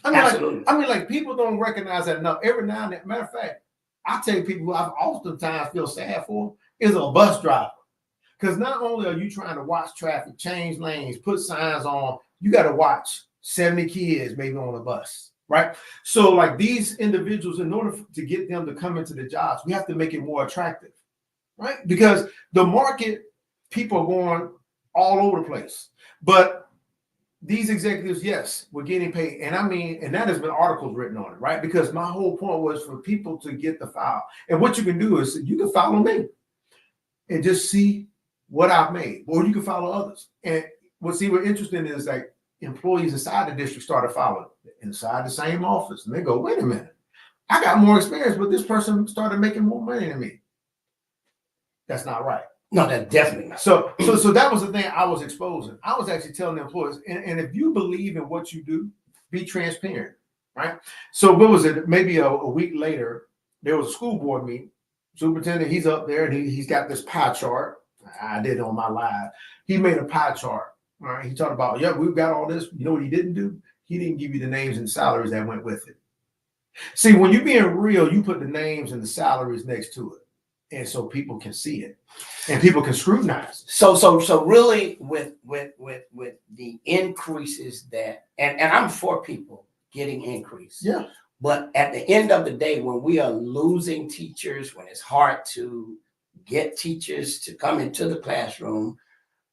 Speaker 1: Absolutely.
Speaker 2: Like people don't recognize that enough. Every now and then, matter of fact, I tell people who I've oftentimes feel sad for is a bus driver. Because not only are you trying to watch traffic, change lanes, put signs on, you got to watch 70 kids maybe on a bus, right? So like these individuals, in order to get them to come into the jobs, we have to make it more attractive, right? Because the market, people are going all over the place. But these executives, yes, we're getting paid. And that has been articles written on it, right? Because my whole point was for people to get the file. And what you can do is you can follow me and just see what I've made, or you can follow others. And what's even interesting is like employees inside the district started following inside the same office. And they go, wait a minute, I got more experience, but this person started making more money than me. That's not right.
Speaker 1: No, that's definitely not.
Speaker 2: So that was the thing I was exposing. I was actually telling the employees, and if you believe in what you do, be transparent, right? So what was it? Maybe a week later, there was a school board meeting. Superintendent, he's up there and he's got this pie chart. I did it on my live. He made a pie chart. All right. He talked about, yeah, we've got all this. You know what he didn't do? He didn't give you the names and salaries that went with it. See, when you're being real, you put the names and the salaries next to it. And so people can see it and people can scrutinize it.
Speaker 1: So really with the increases that, and I'm for people getting increase.
Speaker 2: Yeah.
Speaker 1: But at the end of the day, when we are losing teachers, when it's hard to get teachers to come into the classroom,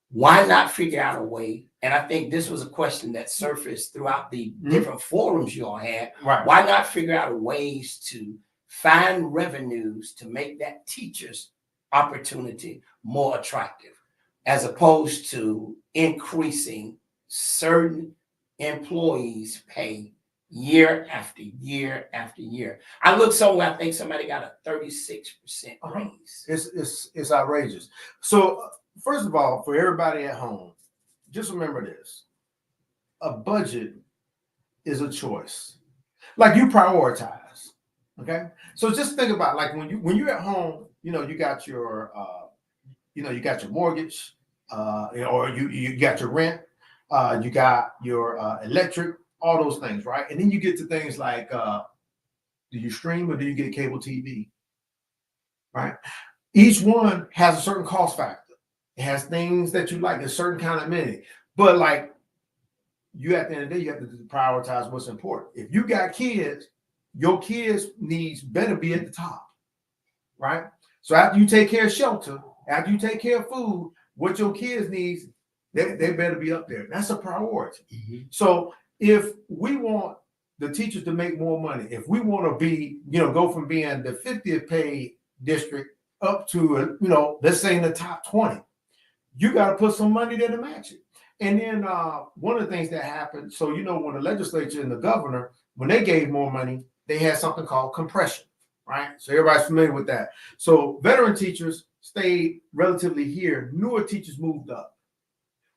Speaker 1: why not figure out a way? And I think this was a question that surfaced throughout the different forums you all had.
Speaker 2: Right.
Speaker 1: Why not figure out ways to find revenues to make that teacher's opportunity more attractive, as opposed to increasing certain employees' pay year after year after year? I looked somewhere, I think somebody got a 36% raise.
Speaker 2: It's outrageous. So first of all, for everybody at home, just remember this: a budget is a choice. Like, you prioritize. Okay, so just think about, like, when you're at home, you got your you got your mortgage, or you got your rent, you got your electric, all those things, right? And then you get to things like, do you stream or do you get cable TV? Right? Each one has a certain cost factor. It has things that you like, a certain kind of amenity. But like, you at the end of the day, you have to prioritize what's important. If you got kids, your kids' needs better be at the top, right? So after you take care of shelter, after you take care of food, what your kids need, they better be up there. That's a priority.
Speaker 1: Mm-hmm.
Speaker 2: So if we want the teachers to make more money, if we want to be, go from being the 50th paid district up to, let's say in the top 20, you got to put some money there to match it. And then one of the things that happened, so, when the legislature and the governor, when they gave more money, they had something called compression, right? So everybody's familiar with that. So veteran teachers stayed relatively here. Newer teachers moved up,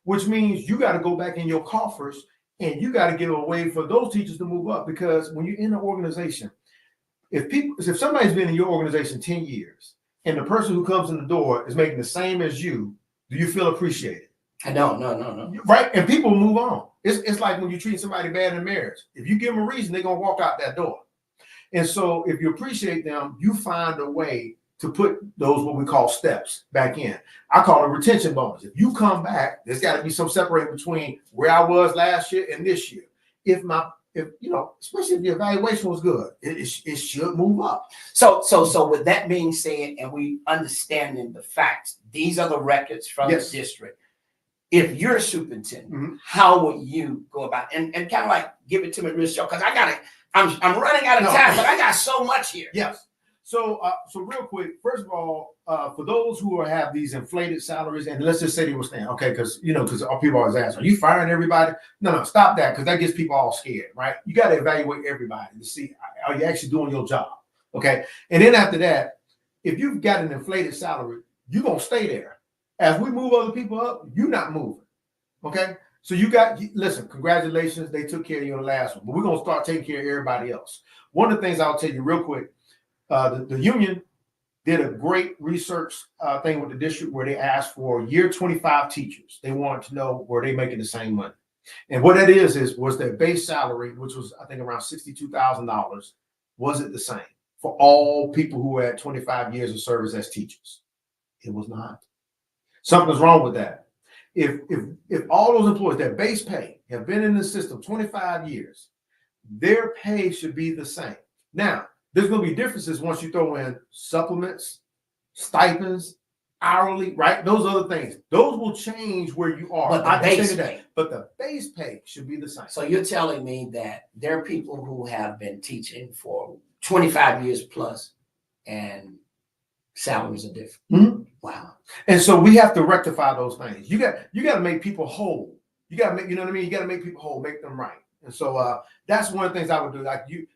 Speaker 2: which means you got to go back in your coffers and you got to give a way for those teachers to move up. Because when you're in an organization, if somebody's been in your organization 10 years and the person who comes in the door is making the same as you, do you feel appreciated?
Speaker 1: I don't. No.
Speaker 2: Right? And people move on. It's like when you treat somebody bad in marriage. If you give them a reason, they're gonna walk out that door. And so if you appreciate them, you find a way to put those what we call steps back in. I call it retention bonus. If you come back, there's got to be some separation between where I was last year and this year. If you know, especially if the evaluation was good, it should move up.
Speaker 1: So with that being said, and we understanding the facts, these are the records from
Speaker 2: Yes.
Speaker 1: the district. If you're a superintendent,
Speaker 2: Mhm.
Speaker 1: how would you go about and kind of like give it to me real short? Because I got it. I'm running out of
Speaker 2: No.
Speaker 1: time, but I got so much here.
Speaker 2: Yes. So real quick, first of all, for those who have these inflated salaries, and let's just say they were staying, okay, because people always ask, are you firing everybody? No, stop that, because that gets people all scared, right? You got to evaluate everybody to see, are you actually doing your job? Okay. And then after that, if you've got an inflated salary, you're gonna stay there. As we move other people up, you're not moving. Okay. So listen, congratulations, they took care of you in the last one, but we're gonna start taking care of everybody else. One of the things I'll tell you real quick. The union did a great research thing with the district where they asked for year 25 teachers. They wanted to know were they making the same money. And what that was their base salary, which was I think around $62,000. Was it the same for all people who had 25 years of service as teachers? It was not. Something's wrong with that. If all those employees, their base pay have been in the system 25 years, their pay should be the same. Now, there's going to be differences once you throw in supplements, stipends, hourly, right? Those other things. Those will change where you are.
Speaker 1: But the base pay.
Speaker 2: But the base pay should be the same.
Speaker 1: So you're telling me that there are people who have been teaching for 25 years plus and salaries are different.
Speaker 2: Mm-hmm.
Speaker 1: Wow.
Speaker 2: And so we have to rectify those things. You got to make people whole. You got to make, you know what I mean? You got to make people whole, make them right. And so that's one of the things I would do. Like you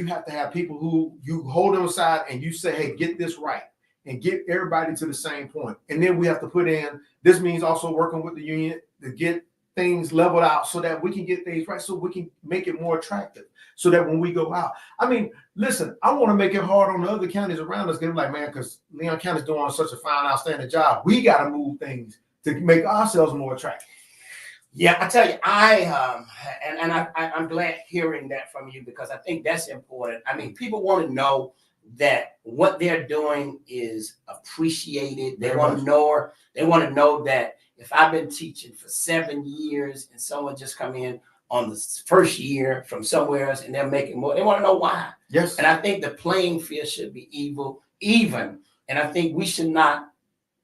Speaker 2: have to have people who you hold them aside and you say, hey, get this right and get everybody to the same point. And then we have to put in, this means also working with the union to get things leveled out so that we can get things right, so we can make it more attractive so that when we go out. I mean, listen, I want to make it hard on the other counties around us. They're like, man, because Leon County's doing such a fine, outstanding job. We got to move things to make ourselves more attractive.
Speaker 1: Yeah, I tell you, I'm glad hearing that from you because I think that's important. I mean, people want to know that what they're doing is appreciated. They want to know that if I've been teaching for 7 years and someone just come in on the first year from somewhere else and they're making more, they want to know why.
Speaker 2: Yes.
Speaker 1: And I think the playing field should be even. And I think we should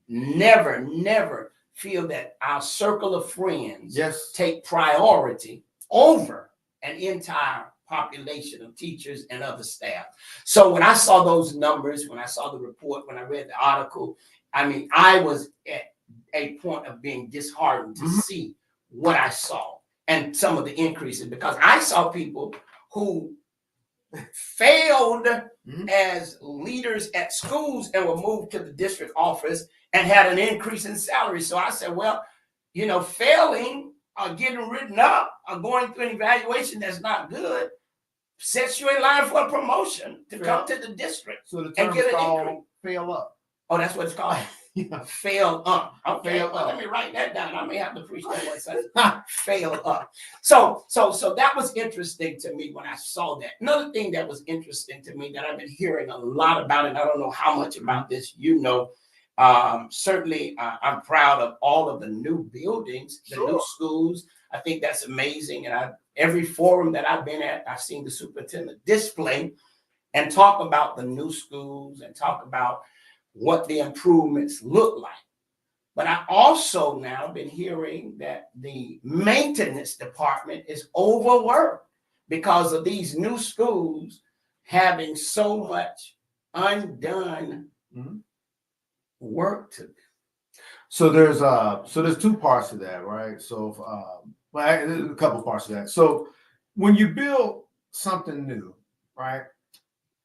Speaker 1: never feel that our circle of friends take priority over an entire population of teachers and other staff. So when I saw those numbers, when I saw the report, when I read the article, I mean, I was at a point of being disheartened to see what I saw and some of the increases because I saw people who failed as leaders at schools and were moved to the district office and had an increase in salary. So I said, well, failing or getting written up or going through an evaluation that's not good sets you in line for a promotion to come to the district.
Speaker 2: So the term is called fail up.
Speaker 1: Oh, that's what it's called. Fail up. Okay, well, let me write that down. I may have to preach that one sentence. Fail up. So that was interesting to me when I saw that. Another thing that was interesting to me that I've been hearing a lot about, and I don't know how much about this, certainly I'm proud of all of the new buildings, the new schools. I think that's amazing. And every forum that I've been at, I've seen the superintendent display and talk about the new schools and talk about what the improvements look like. But I also now been hearing that the maintenance department is overworked because of these new schools having so much undone work to do.
Speaker 2: So there's two parts to that, right? So there's a couple parts to that. So when you build something new, right,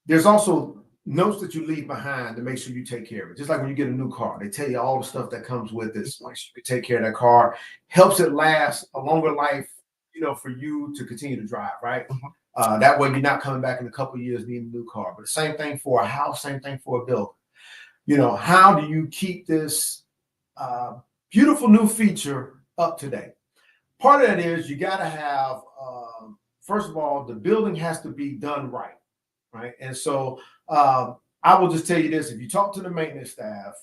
Speaker 2: there's also notes that you leave behind to make sure you take care of it. Just like when you get a new car, they tell you all the stuff that comes with it. So make sure you take care of that car. Helps it last a longer life, for you to continue to drive, right? That way you're not coming back in a couple of years needing a new car. But the same thing for a house, same thing for a building. How do you keep this beautiful new feature up to date. Part of that is you got to have, first of all, the building has to be done right, right? And so I will just tell you this: if you talk to the maintenance staff,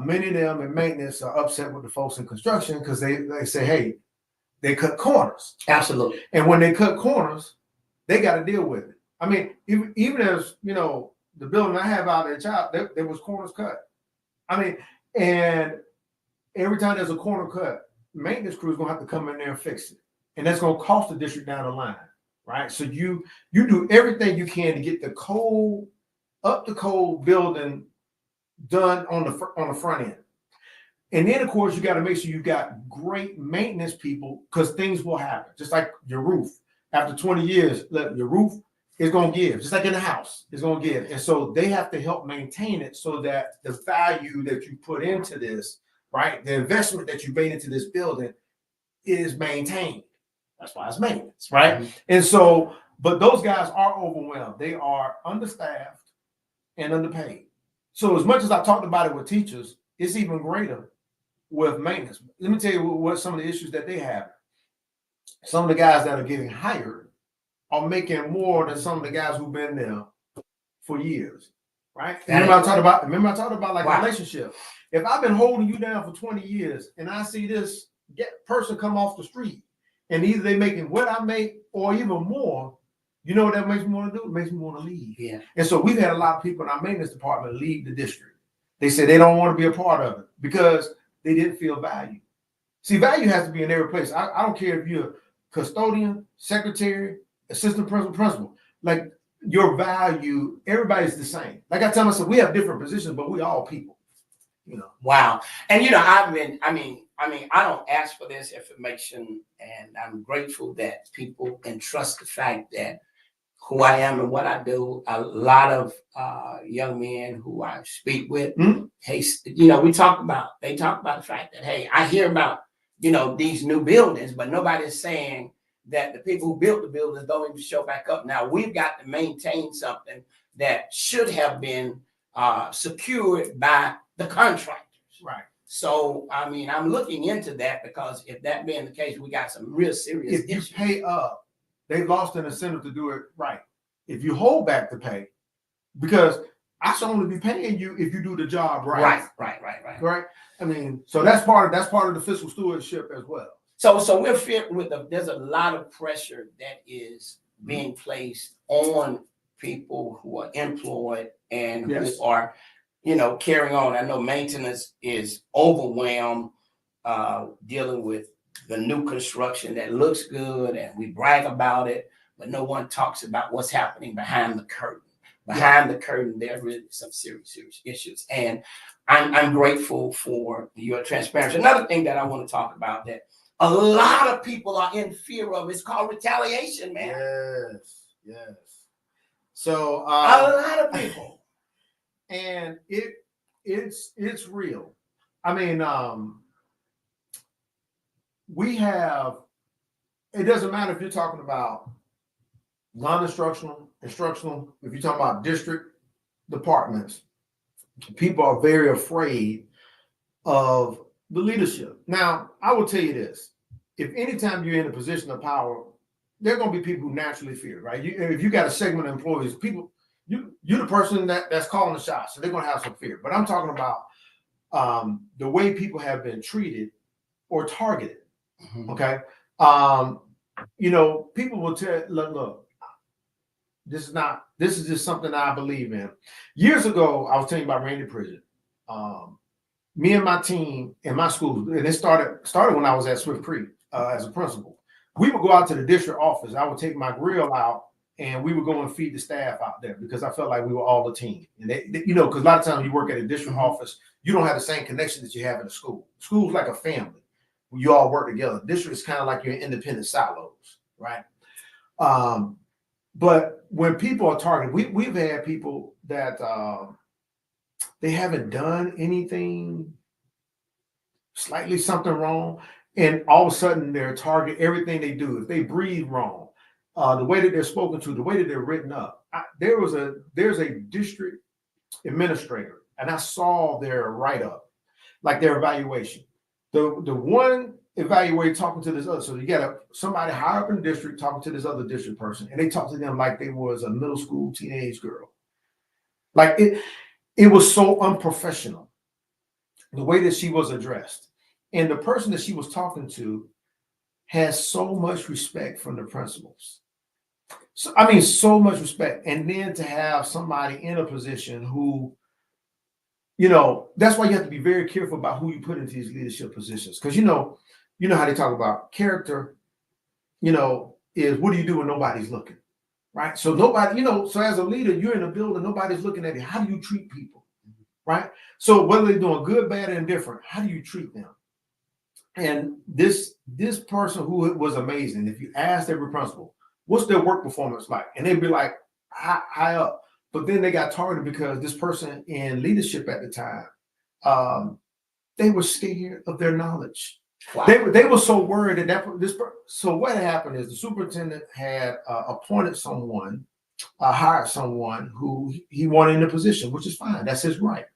Speaker 2: many of them in maintenance are upset with the folks in construction because they say, hey, they cut corners.
Speaker 1: Absolutely.
Speaker 2: And when they cut corners, they got to deal with it. I mean, even as you know, the building I have out at Child, there was corners cut. I mean, and every time there's a corner cut, maintenance crew is gonna have to come in there and fix it, and that's gonna cost the district down the line, right? So you do everything you can to get the code up the code building done on the front end, and then of course you got to make sure you got great maintenance people because things will happen. Just like your roof, after 20 years, look, your roof is gonna give, just like in the house, it's gonna give, and so they have to help maintain it so that the value that you put into this, right, the investment that you made into this building is maintained. That's why it's maintenance, right? Mm-hmm. And so, but those guys are overwhelmed. They are understaffed and underpaid. So as much as I talked about it with teachers, it's even greater with maintenance. Let me tell you what some of the issues that they have. Some of the guys that are getting hired are making more than some of the guys who've been there for years, right? Remember I talked about like wow. Relationship. If I've been holding you down for 20 years and I see this person come off the street and either they making what I make or even more, you know what that makes me want to do? It makes me want to leave. Yeah. And so we've had a lot of people in our maintenance department leave the district. They say they don't want to be a part of it because they didn't feel value. See, value has to be in every place. I don't care if you're a custodian, secretary, assistant principal. Like your value, everybody's the same. Like I tell myself, we have different positions, but we all people. You know.
Speaker 1: Wow. And you know, I mean, I don't ask for this information, and I'm grateful that people entrust the fact that who I am and what I do. A lot of young men who I speak with, hey, you know, they talk about the fact that, hey, I hear about, you know, these new buildings, but nobody's saying that the people who built the buildings don't even show back up. Now we've got to maintain something that should have been secured by the contractors.
Speaker 2: Right. So,
Speaker 1: I mean, I'm looking into that because if that being the case, we got some real serious
Speaker 2: issues. If you pay up, they lost an incentive to do it right. If you hold back the pay, because I should only be paying you if you do the job right. Right. I mean, so that's part of the fiscal stewardship as well.
Speaker 1: So we're fit with there's a lot of pressure that is being placed on people who are employed and who are, you know, carrying on. I know maintenance is overwhelmed dealing with the new construction that looks good and we brag about it, but no one talks about what's happening behind the curtain. Behind the curtain, there are really some serious issues. And I'm grateful for your transparency. Another thing that I want to talk about that a lot of people are in fear of is called retaliation, man.
Speaker 2: Yes. So
Speaker 1: a lot of people.
Speaker 2: And it's real. I mean, we have, it doesn't matter if you're talking about non-instructional, instructional, if you're talking about district departments, people are very afraid of the leadership. Now, I will tell you this, if anytime you're in a position of power, there are going to be people who naturally fear, right? If you got a segment of employees, people, you're the person that's calling the shots, so they're going to have some fear. But I'm talking about the way people have been treated or targeted. Okay. You know, people will tell, look, this is just something I believe in. Years ago, I was telling you about Randy Pridgett. Me and my team in my school, and it started when I was at Swift Creek as a principal. We would go out to the district office. I would take my grill out and we would go and feed the staff out there because I felt like we were all a team. And they you know, because a lot of times you work at a district office, you don't have the same connection that you have in a school. School's like a family. You all work together. District is kind of like your independent silos, right? But when people are targeted, we've had people that they haven't done anything, slightly something wrong, and all of a sudden they're target everything they do. If they breathe wrong, the way that they're spoken to, the way that they're written up. There's a district administrator, and I saw their write-up, like their evaluation. The one evaluate talking to this other. So you got somebody higher up in the district talking to this other district person, and they talk to them like they was a middle school teenage girl. Like it was so unprofessional, the way that she was addressed. And the person that she was talking to has so much respect from the principals. So I mean, so much respect. And then to have somebody in a position who, that's why you have to be very careful about who you put into these leadership positions. Because you know how they talk about character, is what do you do when nobody's looking? Right. So nobody, so as a leader, you're in a building, nobody's looking at you. How do you treat people? Right. So whether they're doing good, bad, or indifferent, how do you treat them? And this person who was amazing, if you asked every principal, what's their work performance like? And they'd be like, high up. But then they got targeted because this person in leadership at the time, they were scared of their knowledge. Wow. They were so worried so what happened is the superintendent had appointed someone, hired someone who he wanted in the position, which is fine. That's his right.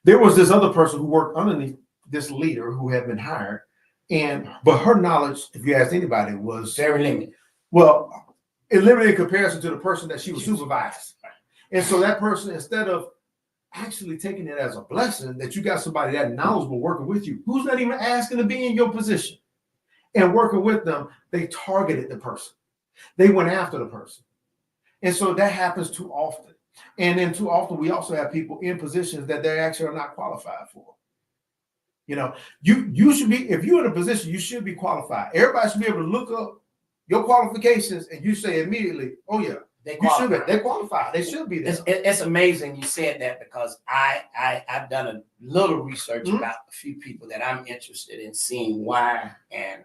Speaker 2: There was this other person who worked underneath this leader who had been hired, but her knowledge, if you ask anybody, was
Speaker 1: very limited.
Speaker 2: Well, limited in comparison to the person that she was supervising. And so that person, instead of actually taking it as a blessing that you got somebody that knowledgeable working with you, who's not even asking to be in your position, and working with them, they targeted the person. They went after the person. And so that happens too often. And then too often we also have people in positions that they actually are not qualified for. You should be, if you're in a position, you should be qualified. Everybody should be able to look up your qualifications and you say immediately, oh yeah, they're qualified. They should be there.
Speaker 1: It's amazing you said that, because I've done a little research about a few people that I'm interested in seeing why and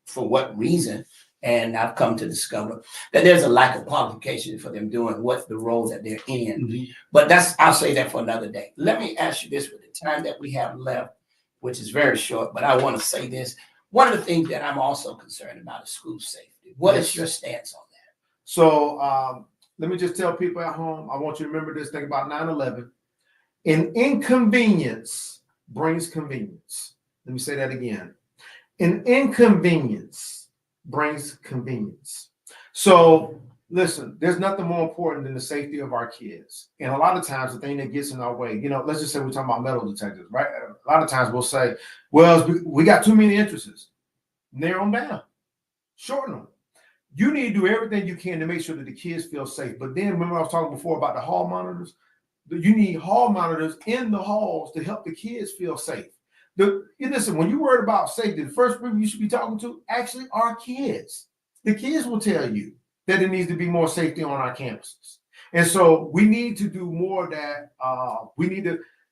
Speaker 1: for what reason. And I've come to discover that there's a lack of qualification for them doing what the role that they're in. But I'll say that for another day. Let me ask you this with the time that we have left, which is very short, but I want to say this. One of the things that I'm also concerned about is school safety. What is your stance on that?
Speaker 2: So let me just tell people at home, I want you to remember this thing about 9/11. An inconvenience brings convenience. Let me say that again. An inconvenience brings convenience. So listen, there's nothing more important than the safety of our kids. And a lot of times the thing that gets in our way, let's just say we're talking about metal detectors, right? A lot of times we'll say, well, we got too many entrances. Narrow them down, shorten them. You need to do everything you can to make sure that the kids feel safe. But then remember I was talking before about the hall monitors? You need hall monitors in the halls to help the kids feel safe. Listen, when you're worried about safety, the first people you should be talking to actually are kids. The kids will tell you that there needs to be more safety on our campuses. And so we need to do more of that.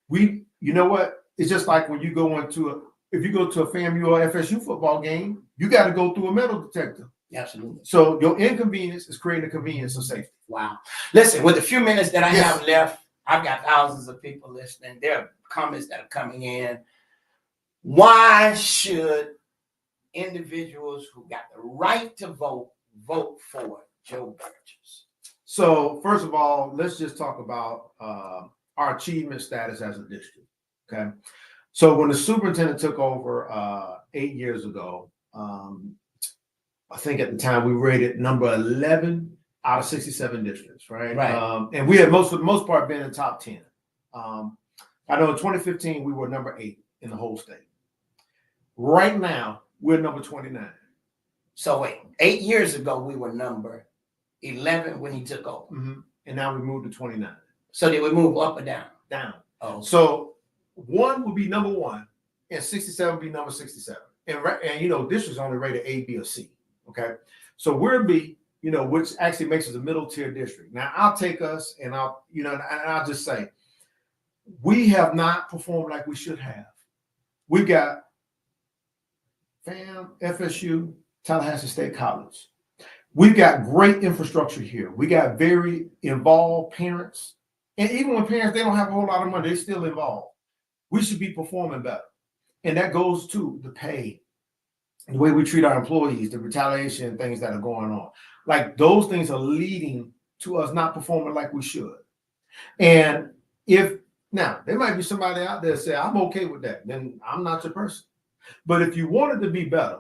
Speaker 2: You know what? It's just like when you go if you go to a FAMU or FSU football game, you got to go through a metal detector.
Speaker 1: Absolutely.
Speaker 2: So your inconvenience is creating a convenience of safety.
Speaker 1: Wow. Listen, with the few minutes that I have left, I've got thousands of people listening. There are comments that are coming in. Why should individuals who got the right to vote for Joe Burgess?
Speaker 2: So first of all, let's just talk about our achievement status as a district. Okay. So when the superintendent took over 8 years ago, I think at the time we rated number 11 out of 67 districts, right?
Speaker 1: Right.
Speaker 2: And we had for the most part been in the top 10. I know in 2015 we were number 8 in the whole state. Right now we're number 29.
Speaker 1: So wait, 8 years ago we were number 11 when he took over.
Speaker 2: And now we moved to 29.
Speaker 1: So did we move up or down?
Speaker 2: Down.
Speaker 1: Oh.
Speaker 2: So 1 would be number 1 and 67 would be number 67. And districts only rated A, B, or C. Okay. So we're B, which actually makes us a middle tier district. Now I'll take us and I'll just say, we have not performed like we should have. We've got FAM, FSU, Tallahassee State College. We've got great infrastructure here. We got very involved parents. And even when parents, they don't have a whole lot of money, they're still involved. We should be performing better. And that goes to the pay, the way we treat our employees, the retaliation, things that are going on. Like those things are leading to us not performing like we should. And now there might be somebody out there say, I'm okay with that. Then I'm not your person. But if you wanted to be better,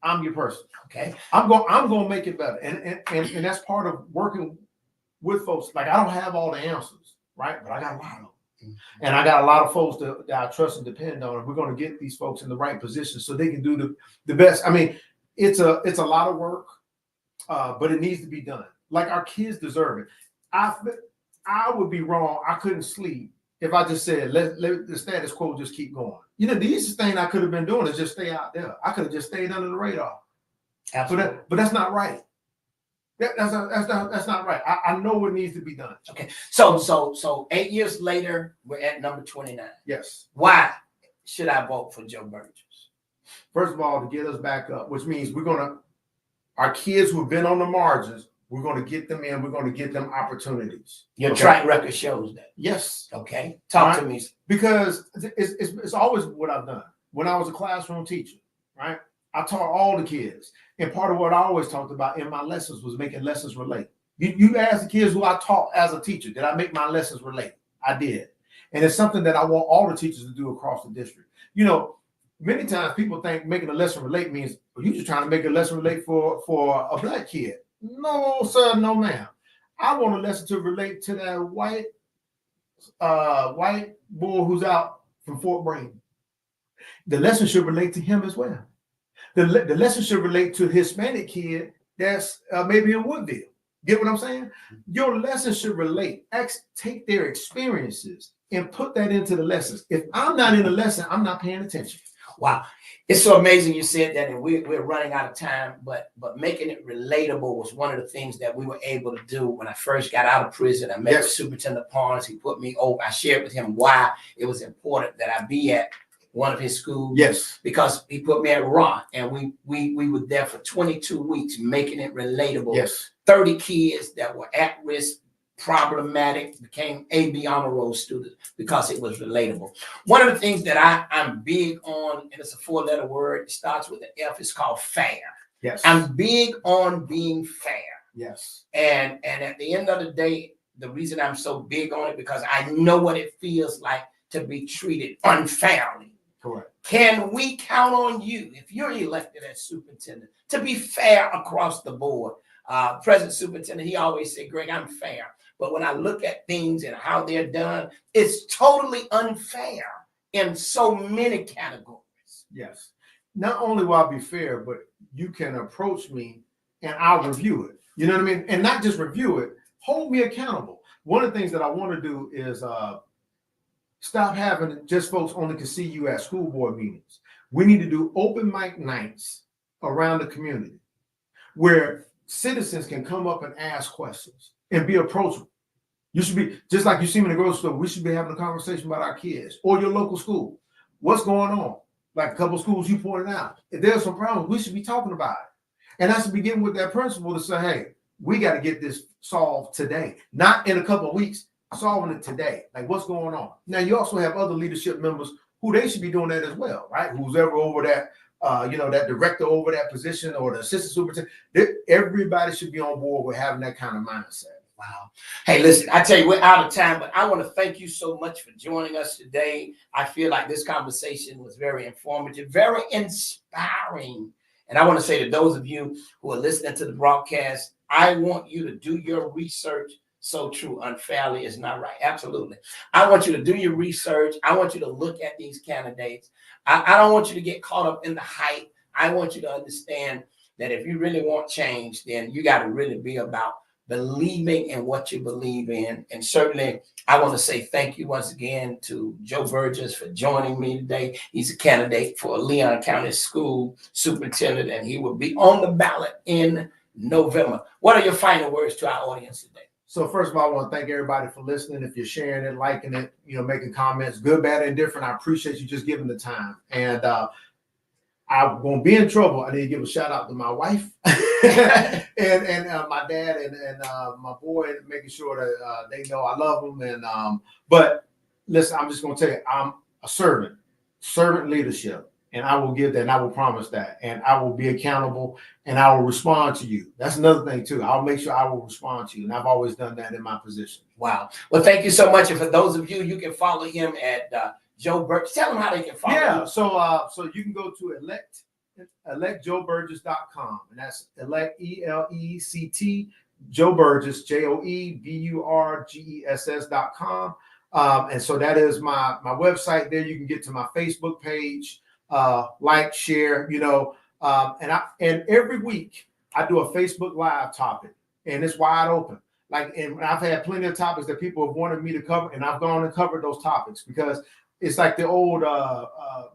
Speaker 2: I'm your person.
Speaker 1: Okay.
Speaker 2: I'm going to make it better. And that's part of working with folks. Like, I don't have all the answers, right? But I got a lot of them. And I got a lot of folks that I trust and depend on. And we're going to get these folks in the right position so they can do the best. I mean, it's a lot of work, but it needs to be done. Like, our kids deserve it. I would be wrong. I couldn't sleep if I just said, let the status quo just keep going. You know, the easiest thing I could have been doing is just stay out there. I could have just stayed under the radar.
Speaker 1: Absolutely.
Speaker 2: But that's not right. That's not right. I know what needs to be done.
Speaker 1: Okay. So 8 years later, we're at number 29.
Speaker 2: Yes.
Speaker 1: Why should I vote for Joe Burgess?
Speaker 2: First of all, to get us back up, which means our kids who've been on the margins, we're going to get them in. We're going to get them opportunities.
Speaker 1: Your track record shows that.
Speaker 2: Yes.
Speaker 1: Okay. Talk to me.
Speaker 2: Because it's always what I've done. When I was a classroom teacher, right? I taught all the kids. And part of what I always talked about in my lessons was making lessons relate. You ask the kids who I taught as a teacher, did I make my lessons relate? I did. And it's something that I want all the teachers to do across the district. You know, many times people think making a lesson relate means, well, you're just trying to make a lesson relate for a black kid. No, sir, no, ma'am. I want a lesson to relate to that white boy who's out from Fort Bragg. The lesson should relate to him as well. The lesson should relate to the Hispanic kid that's maybe in Woodville. Get what I'm saying? Your lesson should relate. Take their experiences and put that into the lessons. If I'm not in the lesson, I'm not paying attention.
Speaker 1: Wow. It's so amazing you said that, and we're running out of time, but making it relatable was one of the things that we were able to do when I first got out of prison. I met with Superintendent Parnes. He put me over. I shared with him why it was important that I be at one of his schools.
Speaker 2: Yes.
Speaker 1: Because he put me at Raw, and we were there for 22 weeks, making it relatable.
Speaker 2: Yes. 30
Speaker 1: kids that were at risk, problematic, became AB honor roll students because it was relatable. One of the things that I'm big on, and it's a 4-letter word, it starts with an F, it's called fair.
Speaker 2: Yes.
Speaker 1: I'm big on being fair.
Speaker 2: Yes.
Speaker 1: And at the end of the day, the reason I'm so big on it, because I know what it feels like to be treated unfairly.
Speaker 2: Correct.
Speaker 1: Can we count on you, if you're elected as superintendent, to be fair across the board? President Superintendent, he always said, Greg, I'm fair. But when I look at things and how they're done, it's totally unfair in so many categories.
Speaker 2: Yes. Not only will I be fair, but you can approach me and I'll review it. You know what I mean? And not just review it, hold me accountable. One of the things that I want to do is stop having just folks only can see you at school board meetings. We need to do open mic nights around the community where citizens can come up and ask questions and be approachable. You should be, just like you see me in the grocery store, we should be having a conversation about our kids or your local school. What's going on? Like a couple of schools you pointed out. If there's some problems, we should be talking about it. And I should begin with that principle to say, hey, we got to get this solved today, not in a couple of weeks, solving it today. Like, what's going on? Now, you also have other leadership members who they should be doing that as well, right? Who's ever over that, that director over that position or the assistant superintendent. Everybody should be on board with having that kind of mindset.
Speaker 1: Wow. Hey, listen, I tell you, we're out of time, but I want to thank you so much for joining us today. I feel like this conversation was very informative, very inspiring. And I want to say to those of you who are listening to the broadcast, I want you to do your research. So true, unfairly is not right. Absolutely. I want you to do your research. I want you to look at these candidates. I don't want you to get caught up in the hype. I want you to understand that if you really want change, then you got to really be about believing in what you believe in. And certainly, I want to say thank you once again to Joe Burgess for joining me today. He's a candidate for Leon County School Superintendent, and he will be on the ballot in November. What are your final words to our audience today?
Speaker 2: So first of all, I want to thank everybody for listening. If you're sharing it, liking it, making comments, good, bad, and different, I appreciate you just giving the time. And I'm going to be in trouble. I need to give a shout out to my wife and my dad and my boy, making sure that they know I love them. And but listen, I'm just going to tell you, I'm a servant leadership. And I will give that, and I will promise that, and I will be accountable, and I will respond to you. That's another thing too. I'll make sure I will respond to you, and I've always done that in my position.
Speaker 1: Wow. Well, thank you so much. And for those of you, you can follow him at Joe Burgess. Tell them how they can follow
Speaker 2: Yeah,
Speaker 1: you.
Speaker 2: so you can go to electjoeburgess.com, and that's elect ELECT Joe Burgess JOEBURGESS.com. And so that is my website. There you can get to my Facebook page, like, share, and every week I do a Facebook Live topic, and it's wide open. And I've had plenty of topics that people have wanted me to cover, and I've gone and covered those topics because it's like the old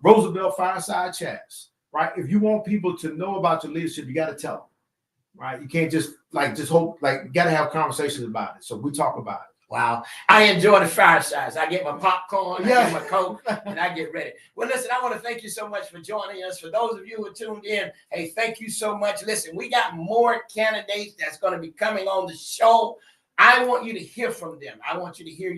Speaker 2: Roosevelt fireside chats, right? If you want people to know about your leadership, you got to tell them, right? You can't just hope, you got to have conversations about it. So we talk about it.
Speaker 1: Wow. I enjoy the firesides. I get my popcorn,
Speaker 2: Yeah.
Speaker 1: I get my Coke, and I get ready. Well, listen, I want to thank you so much for joining us. For those of you who are tuned in, hey, thank you so much. Listen, we got more candidates that's going to be coming on the show. I want you to hear from them. I want you to hear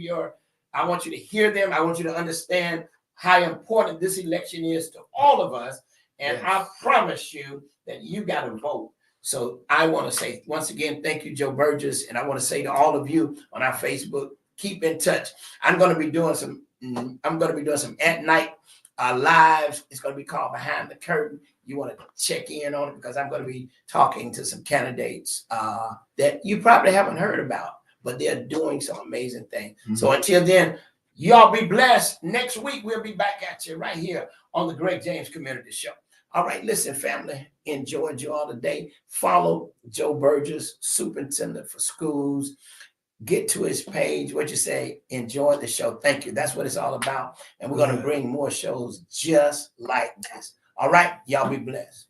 Speaker 1: them. I want you to understand how important this election is to all of us. And
Speaker 2: Yes.
Speaker 1: I promise you that you got to vote. So I want to say once again, thank you, Joe Burgess. And I want to say to all of you on our Facebook, keep in touch. I'm going to be doing some at night lives. It's going to be called Behind the Curtain. You want to check in on it because I'm going to be talking to some candidates that you probably haven't heard about, but they're doing some amazing things.
Speaker 2: Mm-hmm.
Speaker 1: So until then, y'all be blessed. Next week, we'll be back at you right here on the Greg James Community Show. All right, listen, family, enjoy all the day. Follow Joe Burgess, Superintendent for Schools. Get to his page. What you say? Enjoy the show. Thank you. That's what it's all about. And we're going to bring more shows just like this. All right, y'all be blessed.